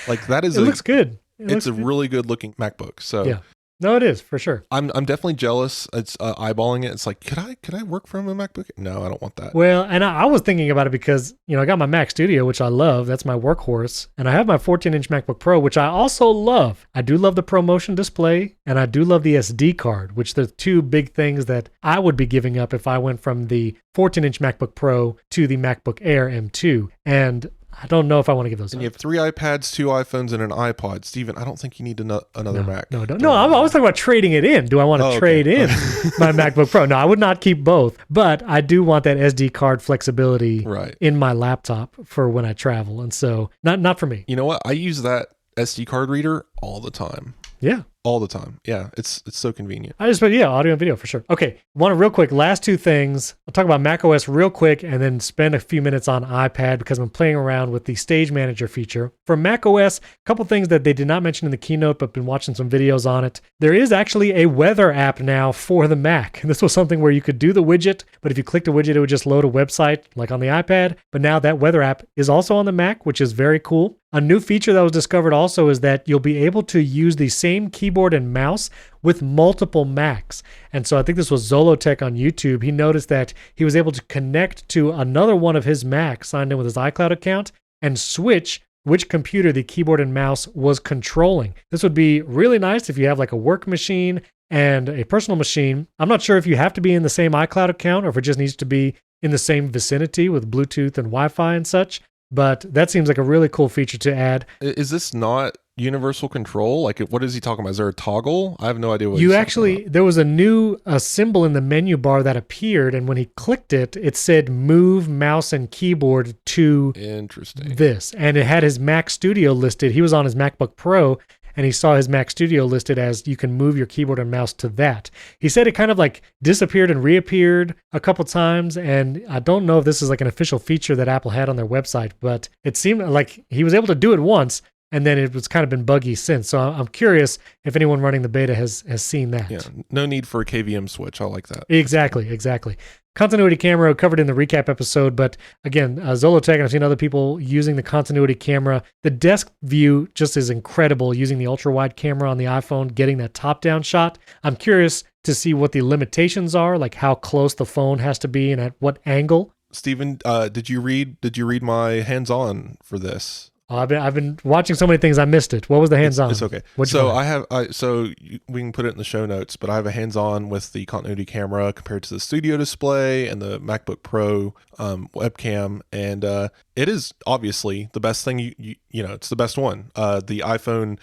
Like that is it looks good. It's a really good looking MacBook. So yeah. No, it is for sure. I'm definitely jealous. It's eyeballing it. It's like, could I work from a MacBook? No, I don't want that. Well, and I was thinking about it because, I got my Mac Studio, which I love. That's my workhorse. And I have my 14-inch MacBook Pro, which I also love. I do love the ProMotion display, and I do love the SD card, which are two big things that I would be giving up if I went from the 14-inch MacBook Pro to the MacBook Air M2. And I don't know if I want to give those and up. You have 3 iPads, 2 iPhones, and an iPod. Steven, I don't think you need another Mac. No, I was talking about trading it in. Do I want to trade in my MacBook Pro? No, I would not keep both. But I do want that SD card flexibility in my laptop for when I travel. And so, not for me. You know what? I use that SD card reader all the time. Yeah. All the time. Yeah, it's so convenient. Audio and video for sure. Okay, real quick, last two things. I'll talk about macOS real quick and then spend a few minutes on iPad because I'm playing around with the Stage Manager feature. For macOS, a couple things that they did not mention in the keynote, but been watching some videos on it. There is actually a weather app now for the Mac. And this was something where you could do the widget, but if you clicked the widget, it would just load a website like on the iPad. But now that weather app is also on the Mac, which is very cool. A new feature that was discovered also is that you'll be able to use the same keyboard and mouse with multiple Macs. And so I think this was Zolotech on YouTube. He noticed that he was able to connect to another one of his Macs signed in with his iCloud account and switch which computer the keyboard and mouse was controlling. This would be really nice if you have like a work machine and a personal machine. I'm not sure if you have to be in the same iCloud account or if it just needs to be in the same vicinity with Bluetooth and Wi-Fi and such. But that seems like a really cool feature to add. Is this not universal control? Like, what is he talking about? Is there a toggle? I have no idea what you actually, there was a new symbol in the menu bar that appeared, and when he clicked it, it said move mouse and keyboard to this. And it had his Mac Studio listed. He was on his MacBook Pro, and he saw his Mac Studio listed as you can move your keyboard and mouse to that. He said it kind of like disappeared and reappeared a couple times, and I don't know if this is like an official feature that Apple had on their website, but it seemed like he was able to do it once, and then it was kind of been buggy since. So I'm curious if anyone running the beta has seen that. Yeah, no need for a KVM switch. I like that. Exactly. Continuity camera covered in the recap episode, but again, Zolotech, and I've seen other people using the continuity camera. The desk view just is incredible using the ultra-wide camera on the iPhone, getting that top-down shot. I'm curious to see what the limitations are, like how close the phone has to be and at what angle. Stephen, did you read my hands-on for this? Oh, I've been watching so many things. I missed it. What was the hands-on? It's okay. So we can put it in the show notes, but I have a hands-on with the continuity camera compared to the studio display and the MacBook Pro webcam, and it is obviously the best thing. It's the best one. The iPhone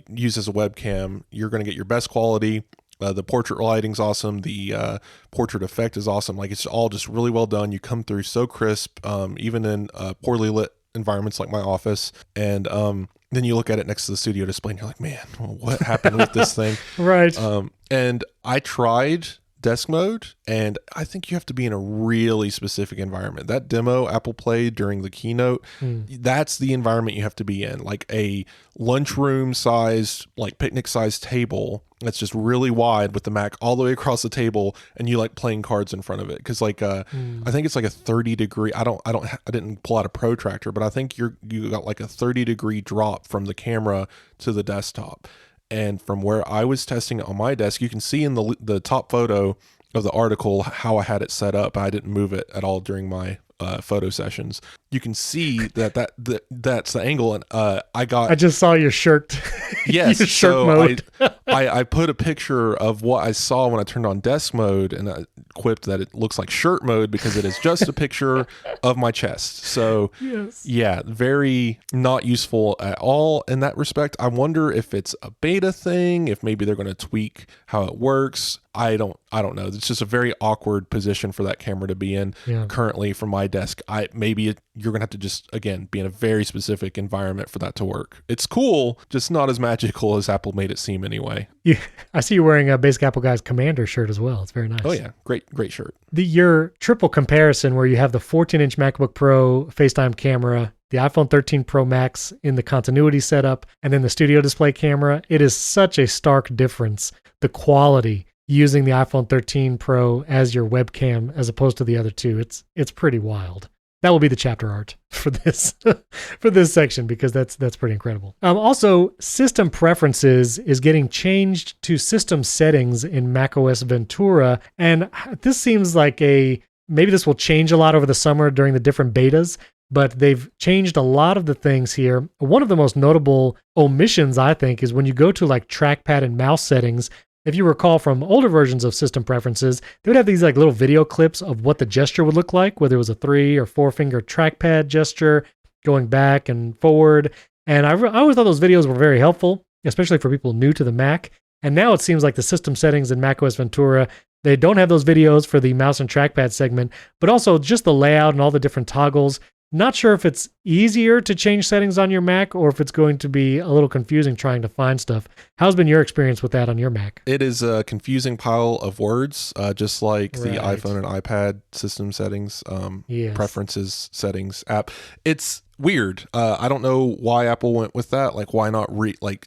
used as a webcam, you're going to get your best quality. The portrait lighting's awesome. The portrait effect is awesome. Like, it's all just really well done. You come through so crisp, even in poorly lit environments like my office. And then you look at it next to the studio display and you're like, man, what happened with this thing? Right. And I tried desk mode, and I think you have to be in a really specific environment. That demo Apple played during the keynote, that's the environment you have to be in, like a lunchroom sized, like picnic sized table that's just really wide with the Mac all the way across the table, and you like playing cards in front of it, because like I think it's like a 30-degree. I didn't pull out a protractor, but I think you got like a 30-degree drop from the camera to the desktop. And from where I was testing it on my desk, you can see in the top photo of the article how I had it set up. I didn't move it at all during my photo sessions. You can see that's the angle, and I just saw your shirt. Yes, your shirt mode. I put a picture of what I saw when I turned on desk mode, and I quipped that it looks like shirt mode because it is just a picture of my chest. So yes. Yeah, very not useful at all in that respect. I wonder if it's a beta thing, if maybe they're going to tweak how it works. I don't know. It's just a very awkward position for that camera to be in currently from my desk. You're going to have to just, again, be in a very specific environment for that to work. It's cool, just not as magical as Apple made it seem anyway. Yeah, I see you wearing a Basic Apple Guy's Commander shirt as well. It's very nice. Oh yeah, great shirt. Your triple comparison where you have the 14-inch MacBook Pro FaceTime camera, the iPhone 13 Pro Max in the continuity setup, and then the studio display camera, it is such a stark difference. The quality using the iPhone 13 Pro as your webcam as opposed to the other two, it's pretty wild. That will be the chapter art for this for this section, because that's pretty incredible. Also, system preferences is getting changed to system settings in macOS Ventura, and this seems like maybe this will change a lot over the summer during the different betas, but they've changed a lot of the things here. One of the most notable omissions, I think, is when you go to like trackpad and mouse settings. If you recall from older versions of system preferences, they would have these like little video clips of what the gesture would look like, whether it was a 3 or 4 finger trackpad gesture going back and forward. And I always thought those videos were very helpful, especially for people new to the Mac. And now it seems like the system settings in macOS Ventura, they don't have those videos for the mouse and trackpad segment, but also just the layout and all the different toggles. Not sure if it's easier to change settings on your Mac or if it's going to be a little confusing trying to find stuff. How's been your experience with that on your Mac? It is a confusing pile of words, just like the iPhone and iPad system settings, preferences settings app. It's weird. I don't know why Apple went with that. Like, why not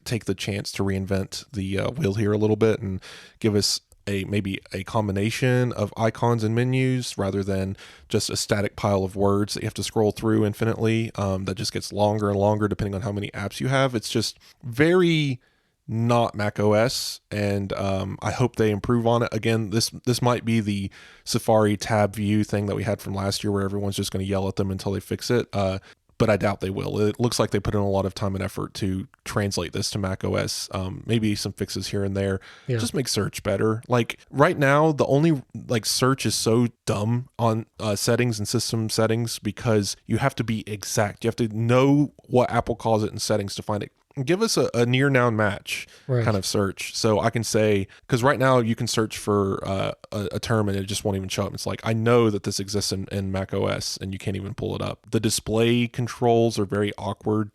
take the chance to reinvent the wheel here a little bit and give us maybe a combination of icons and menus rather than just a static pile of words that you have to scroll through infinitely, that just gets longer and longer depending on how many apps you have. It's just very not macOS, and I hope they improve on it. Again, this might be the Safari tab view thing that we had from last year where everyone's just going to yell at them until they fix it. But I doubt they will. It looks like they put in a lot of time and effort to translate this to macOS. Maybe some fixes here and there. Yeah. Just make search better. Like right now, the only search is so dumb on settings and system settings because you have to be exact. You have to know what Apple calls it in settings to find it. Give us a near noun match kind of search. So I can say, because right now you can search for a term and it just won't even show up. It's like, I know that this exists in Mac OS and you can't even pull it up. The display controls are very awkward.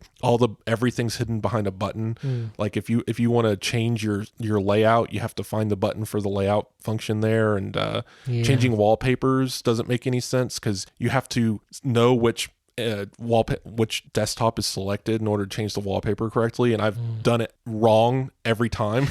Everything's hidden behind a button. Like if you want to change your layout, you have to find the button for the layout function there. And changing wallpapers doesn't make any sense because you have to know which desktop is selected in order to change the wallpaper correctly, and I've done it wrong every time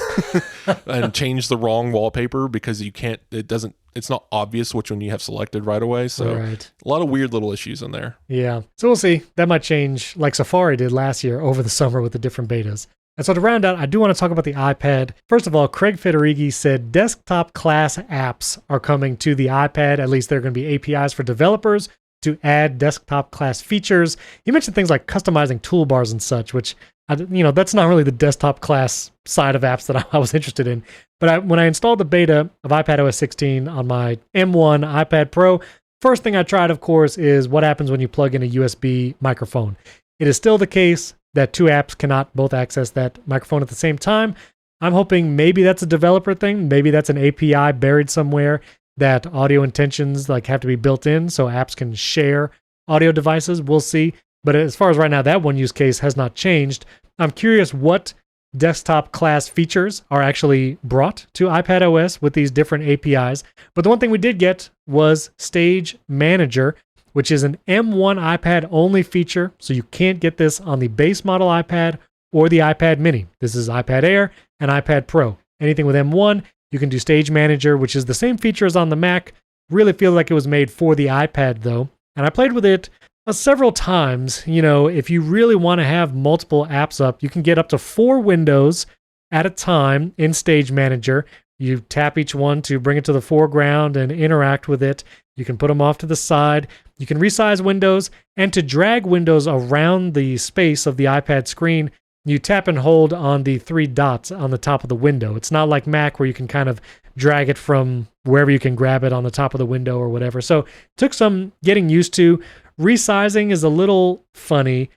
and changed the wrong wallpaper because it's not obvious which one you have selected right away. So a lot of weird little issues in there. Yeah. So we'll see. That might change like Safari did last year over the summer with the different betas. And so to round out, I do want to talk about the iPad. First of all, Craig Federighi said desktop class apps are coming to the iPad. At least they're going to be APIs for developers to add desktop class features. He mentioned things like customizing toolbars and such, which that's not really the desktop class side of apps that I was interested in. But when I installed the beta of iPadOS 16 on my M1 iPad Pro, first thing I tried, of course, is what happens when you plug in a USB microphone. It is still the case that two apps cannot both access that microphone at the same time. I'm hoping maybe that's a developer thing. Maybe that's an API buried somewhere that audio intentions have to be built in so apps can share audio devices. We'll see. But as far as right now, that one use case has not changed. I'm curious what desktop class features are actually brought to iPadOS with these different APIs. But the one thing we did get was Stage Manager, which is an M1 iPad only feature. So you can't get this on the base model iPad or the iPad mini. This is iPad Air and iPad Pro. Anything with M1, you can do Stage Manager, which is the same feature as on the Mac. Really feels like it was made for the iPad though. And I played with it several times. If you really want to have multiple apps up, you can get up to 4 windows at a time in Stage Manager. You tap each one to bring it to the foreground and interact with it. You can put them off to the side. You can resize windows, and to drag windows around the space of the iPad screen, you tap and hold on the 3 dots on the top of the window. It's not like Mac where you can kind of drag it from wherever you can grab it on the top of the window or whatever. So it took some getting used to. Resizing is a little funny.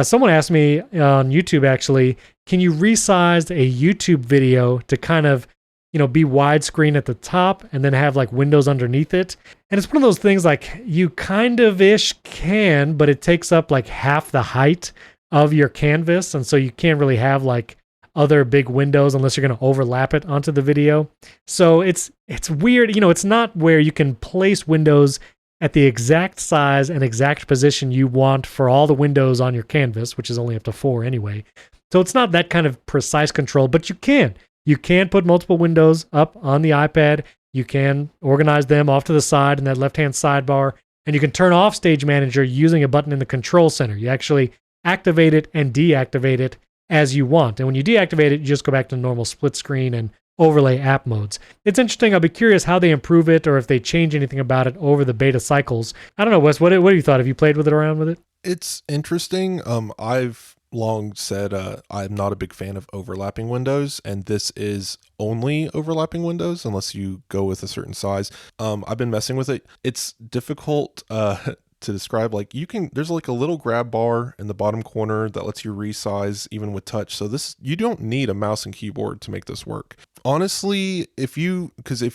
Someone asked me on YouTube, actually, can you resize a YouTube video to kind of be widescreen at the top and then have windows underneath it? And it's one of those things you kind of ish can, but it takes up half the height of your canvas. And so you can't really have other big windows unless you're going to overlap it onto the video. So it's weird. It's not where you can place windows at the exact size and exact position you want for all the windows on your canvas, which is only up to 4 anyway. So it's not that kind of precise control, but you can. You can put multiple windows up on the iPad. You can organize them off to the side in that left-hand sidebar, and you can turn off Stage Manager using a button in the control center. You actually activate it and deactivate it as you want. And when you deactivate it, you just go back to normal split screen and overlay app modes. It's interesting. I'll be curious how they improve it or if they change anything about it over the beta cycles. I don't know, Wes, what have you thought? Have you played with it around with it? It's interesting. I've long said I'm not a big fan of overlapping windows, and this is only overlapping windows unless you go with a certain size. I've been messing with it. It's difficult to describe. There's a little grab bar in the bottom corner that lets you resize even with touch. So you don't need a mouse and keyboard to make this work. Honestly, if you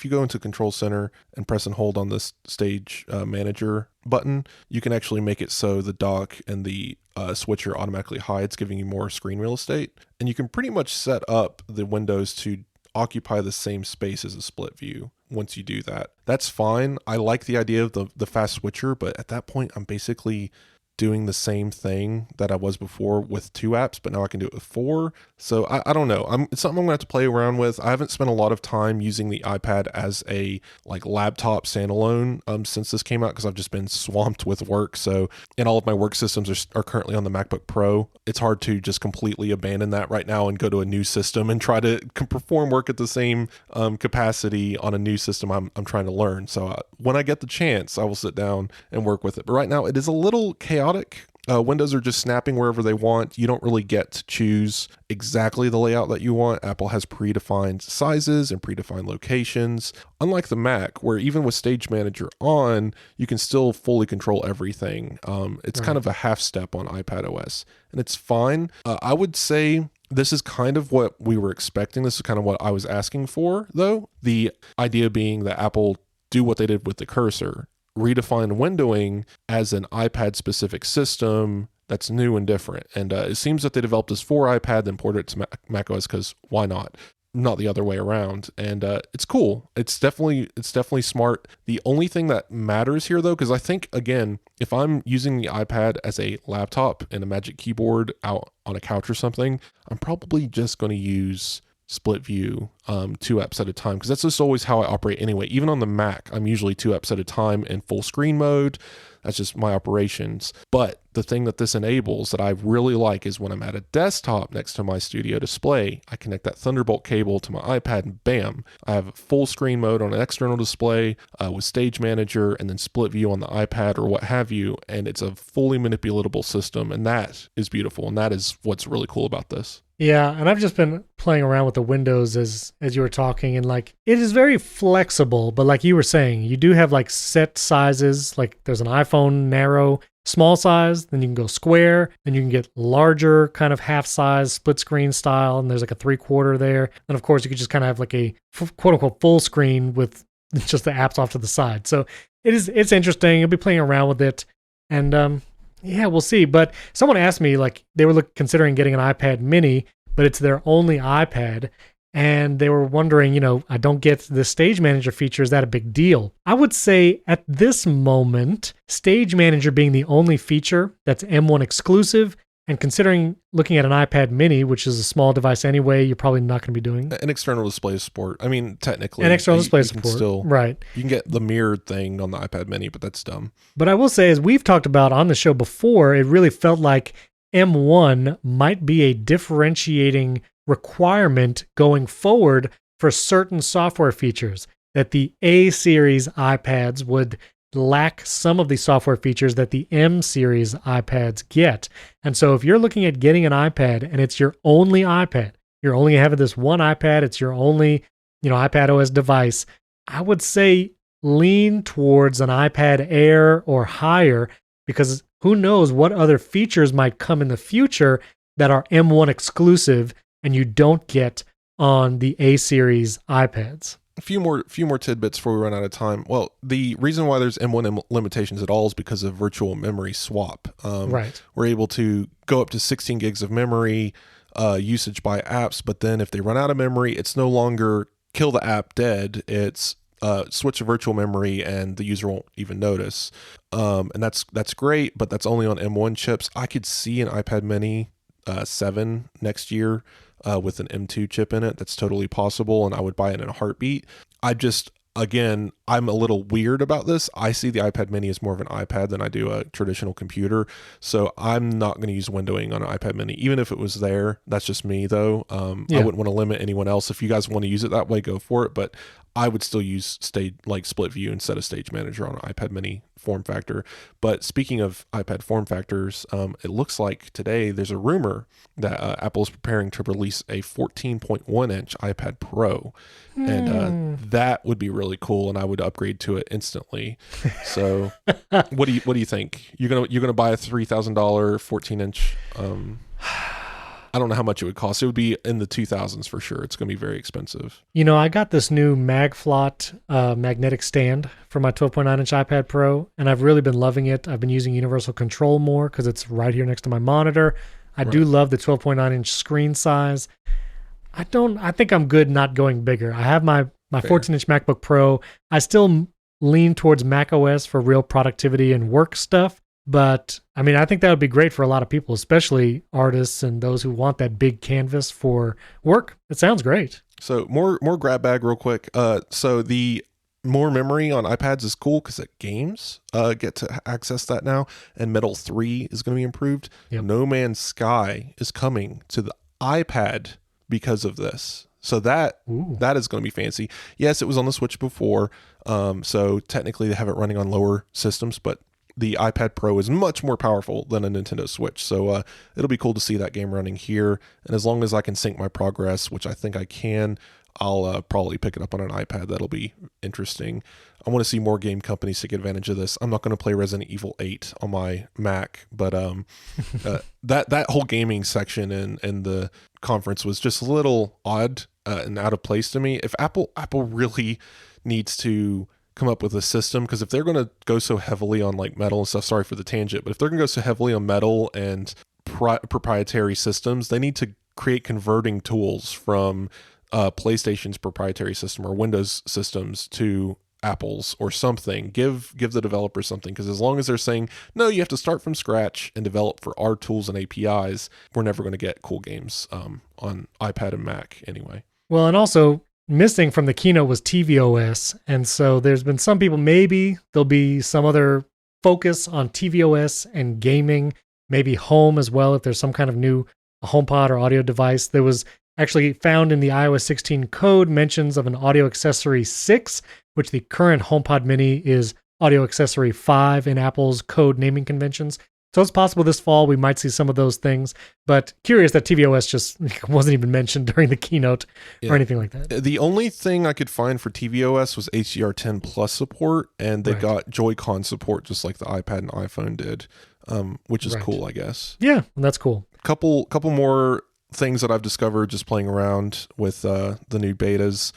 go into Control Center and press and hold on this Stage Manager button, you can actually make it so the dock and the switcher automatically hides, giving you more screen real estate. And you can pretty much set up the windows to occupy the same space as a split view. Once you do that, that's fine. I like the idea of the fast switcher, but at that point, I'm basically doing the same thing that I was before with 2 apps, but now I can do it with 4. So I don't know. It's something I'm going to have to play around with. I haven't spent a lot of time using the iPad as a laptop standalone since this came out, because I've just been swamped with work. So, and all of my work systems are currently on the MacBook Pro. It's hard to just completely abandon that right now and go to a new system and try to perform work at the same capacity on a new system I'm trying to learn. So when I get the chance, I will sit down and work with it. But right now, it is a little chaotic. Windows are just snapping wherever they want. You don't really get to choose exactly the layout that you want. Apple has predefined sizes and predefined locations. Unlike the Mac, where even with Stage Manager on, you can still fully control everything. It's kind of a half step on iPadOS, and it's fine. I would say this is kind of what we were expecting. This is kind of what I was asking for, though. The idea being that Apple do what they did with the cursor, redefine windowing as an iPad-specific system that's new and different. And it seems that they developed this for iPad, then ported it to macOS, because why not? Not the other way around. And it's cool. It's definitely smart. The only thing that matters here, though, because I think, again, if I'm using the iPad as a laptop and a Magic Keyboard out on a couch or something, I'm probably just going to use split view, 2 apps at a time, because that's just always how I operate anyway. Even on the Mac, I'm usually 2 apps at a time in full screen mode. That's just my operations. But the thing that this enables that I really like is when I'm at a desktop next to my studio display, I connect that Thunderbolt cable to my iPad and bam, I have full screen mode on an external display with Stage Manager and then split view on the iPad or what have you. And it's a fully manipulatable system. And that is beautiful. And that is what's really cool about this. Yeah, and I've just been playing around with the windows as you were talking, and like it is very flexible, but like you were saying, you do have like set sizes. Like there's an iPhone narrow, small size, then you can go square, then you can get larger kind of half size split screen style, and there's like a 3/4 there. And of course, you could just kind of have like a quote unquote full screen with just the apps off to the side. So it's interesting. You'll be playing around with it, and yeah, we'll see. But someone asked me, like, they were considering getting an iPad mini, but it's their only iPad. And they were wondering, I don't get the Stage Manager feature. Is that a big deal? I would say at this moment, Stage Manager being the only feature that's M1 exclusive, and considering looking at an iPad mini, which is a small device anyway, you're probably not going to be doing an external display support. I mean, technically, an external display support, right? You can get the mirrored thing on the iPad mini, but that's dumb. But I will say, as we've talked about on the show before, it really felt like M1 might be a differentiating requirement going forward for certain software features, that the A series iPads would lack some of the software features that the M series iPads get. And so if you're looking at getting an iPad and it's your only iPad, you're only having this one iPad, it's your only, iPadOS device, I would say lean towards an iPad Air or higher, because who knows what other features might come in the future that are M1 exclusive and you don't get on the A series iPads. A few more tidbits before we run out of time. Well, the reason why there's M1 limitations at all is because of virtual memory swap. Right. We're able to go up to 16 gigs of memory usage by apps, but then if they run out of memory, it's no longer kill the app dead. It's switch to virtual memory and the user won't even notice. And that's great, but that's only on M1 chips. I could see an iPad mini 7 next year with an M2 chip in it. That's totally possible, and I would buy it in a heartbeat. I'm a little weird about this. I see the iPad mini as more of an iPad than I do a traditional computer, so I'm not going to use windowing on an iPad mini, even if it was there. That's just me, though. I wouldn't want to limit anyone else. If you guys want to use it that way, go for it, but I would still use split view instead of Stage Manager on an iPad mini form factor. But speaking of iPad form factors, it looks like today there's a rumor that Apple is preparing to release a 14.1-inch iPad Pro, and that would be really cool, and I would upgrade to it instantly. So, what do you think? You're gonna buy a $3,000 14-inch? I don't know how much it would cost. It would be in the 2000s for sure. It's going to be very expensive. I got this new MagFlot magnetic stand for my 12.9-inch iPad Pro, and I've really been loving it. I've been using Universal Control more because it's right here next to my monitor. I do love the 12.9-inch screen size. I think I'm good not going bigger. I have my 14-inch MacBook Pro. I still lean towards macOS for real productivity and work stuff. But I think that would be great for a lot of people, especially artists and those who want that big canvas for work. It sounds great. So more grab bag real quick. So the more memory on iPads is cool because games get to access that now, and Metal 3 is going to be improved. Yep. No Man's Sky is coming to the iPad because of this. So that is going to be fancy. Yes, it was on the Switch before, so technically they have it running on lower systems, but the iPad Pro is much more powerful than a Nintendo Switch. So it'll be cool to see that game running here. And as long as I can sync my progress, which I think I can, I'll probably pick it up on an iPad. That'll be interesting. I want to see more game companies take advantage of this. I'm not going to play Resident Evil 8 on my Mac, but that whole gaming section in the conference was just a little odd and out of place to me. If Apple really needs to come up with a system, because if they're going to go so heavily on like Metal and stuff, sorry for the tangent, but if they're going to go so heavily on Metal and proprietary systems, they need to create converting tools from PlayStation's proprietary system or Windows systems to Apple's or something. Give the developers something, because as long as they're saying, no, you have to start from scratch and develop for our tools and APIs, we're never going to get cool games on iPad and Mac anyway. Well, and also missing from the keynote was tvOS. And so there's been some people, maybe there'll be some other focus on tvOS and gaming, maybe home as well, if there's some kind of new HomePod or audio device. There was actually found in the iOS 16 code mentions of an audio accessory 6, which the current HomePod Mini is audio accessory 5 in Apple's code naming conventions. So it's possible this fall we might see some of those things, but curious that tvOS just wasn't even mentioned during the keynote or anything like that. The only thing I could find for tvOS was HDR10 Plus support, and they got Joy-Con support just like the iPad and iPhone did, which is cool, I guess. Yeah, that's cool. Couple more things that I've discovered just playing around with the new betas.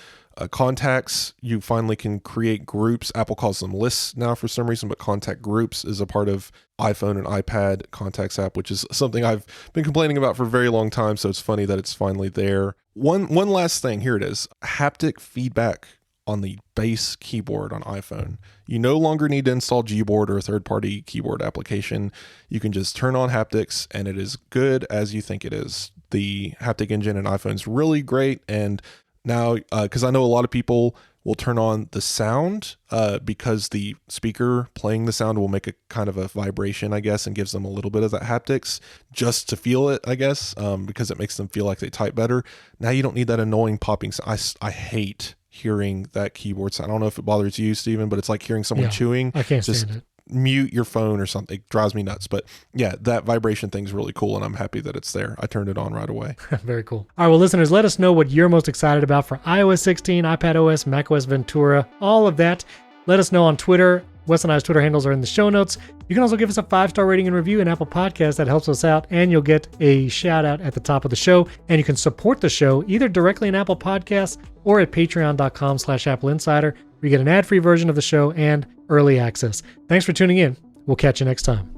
Contacts, you finally can create groups. Apple calls them lists now for some reason, but contact groups is a part of iPhone and iPad Contacts app, which is something I've been complaining about for a very long time. So it's funny that it's finally there. One last thing, here it is. Haptic feedback on the base keyboard on iPhone. You no longer need to install Gboard or a third-party keyboard application. You can just turn on haptics and it is good as you think it is. The haptic engine in iPhone is really great, and now, because I know a lot of people will turn on the sound because the speaker playing the sound will make a kind of a vibration, I guess, and gives them a little bit of that haptics just to feel it, I guess, because it makes them feel like they type better. Now you don't need that annoying popping sound. I hate hearing that keyboard sound. I don't know if it bothers you, Steven, but it's like hearing someone chewing. I can't stand it. Mute your phone or something. It drives me nuts. But yeah, that vibration thing's really cool, and I'm happy that it's there. I turned it on right away. Very cool. All right, well, listeners, let us know what you're most excited about for iOS 16, iPadOS, macOS Ventura, all of that. Let us know on Twitter. Wes and I's Twitter handles are in the show notes. You can also give us a 5-star rating and review in Apple Podcasts. That helps us out, and you'll get a shout out at the top of the show. And you can support the show either directly in Apple Podcasts or at patreon.com/AppleInsider, where you get an ad-free version of the show and early access. Thanks for tuning in. We'll catch you next time.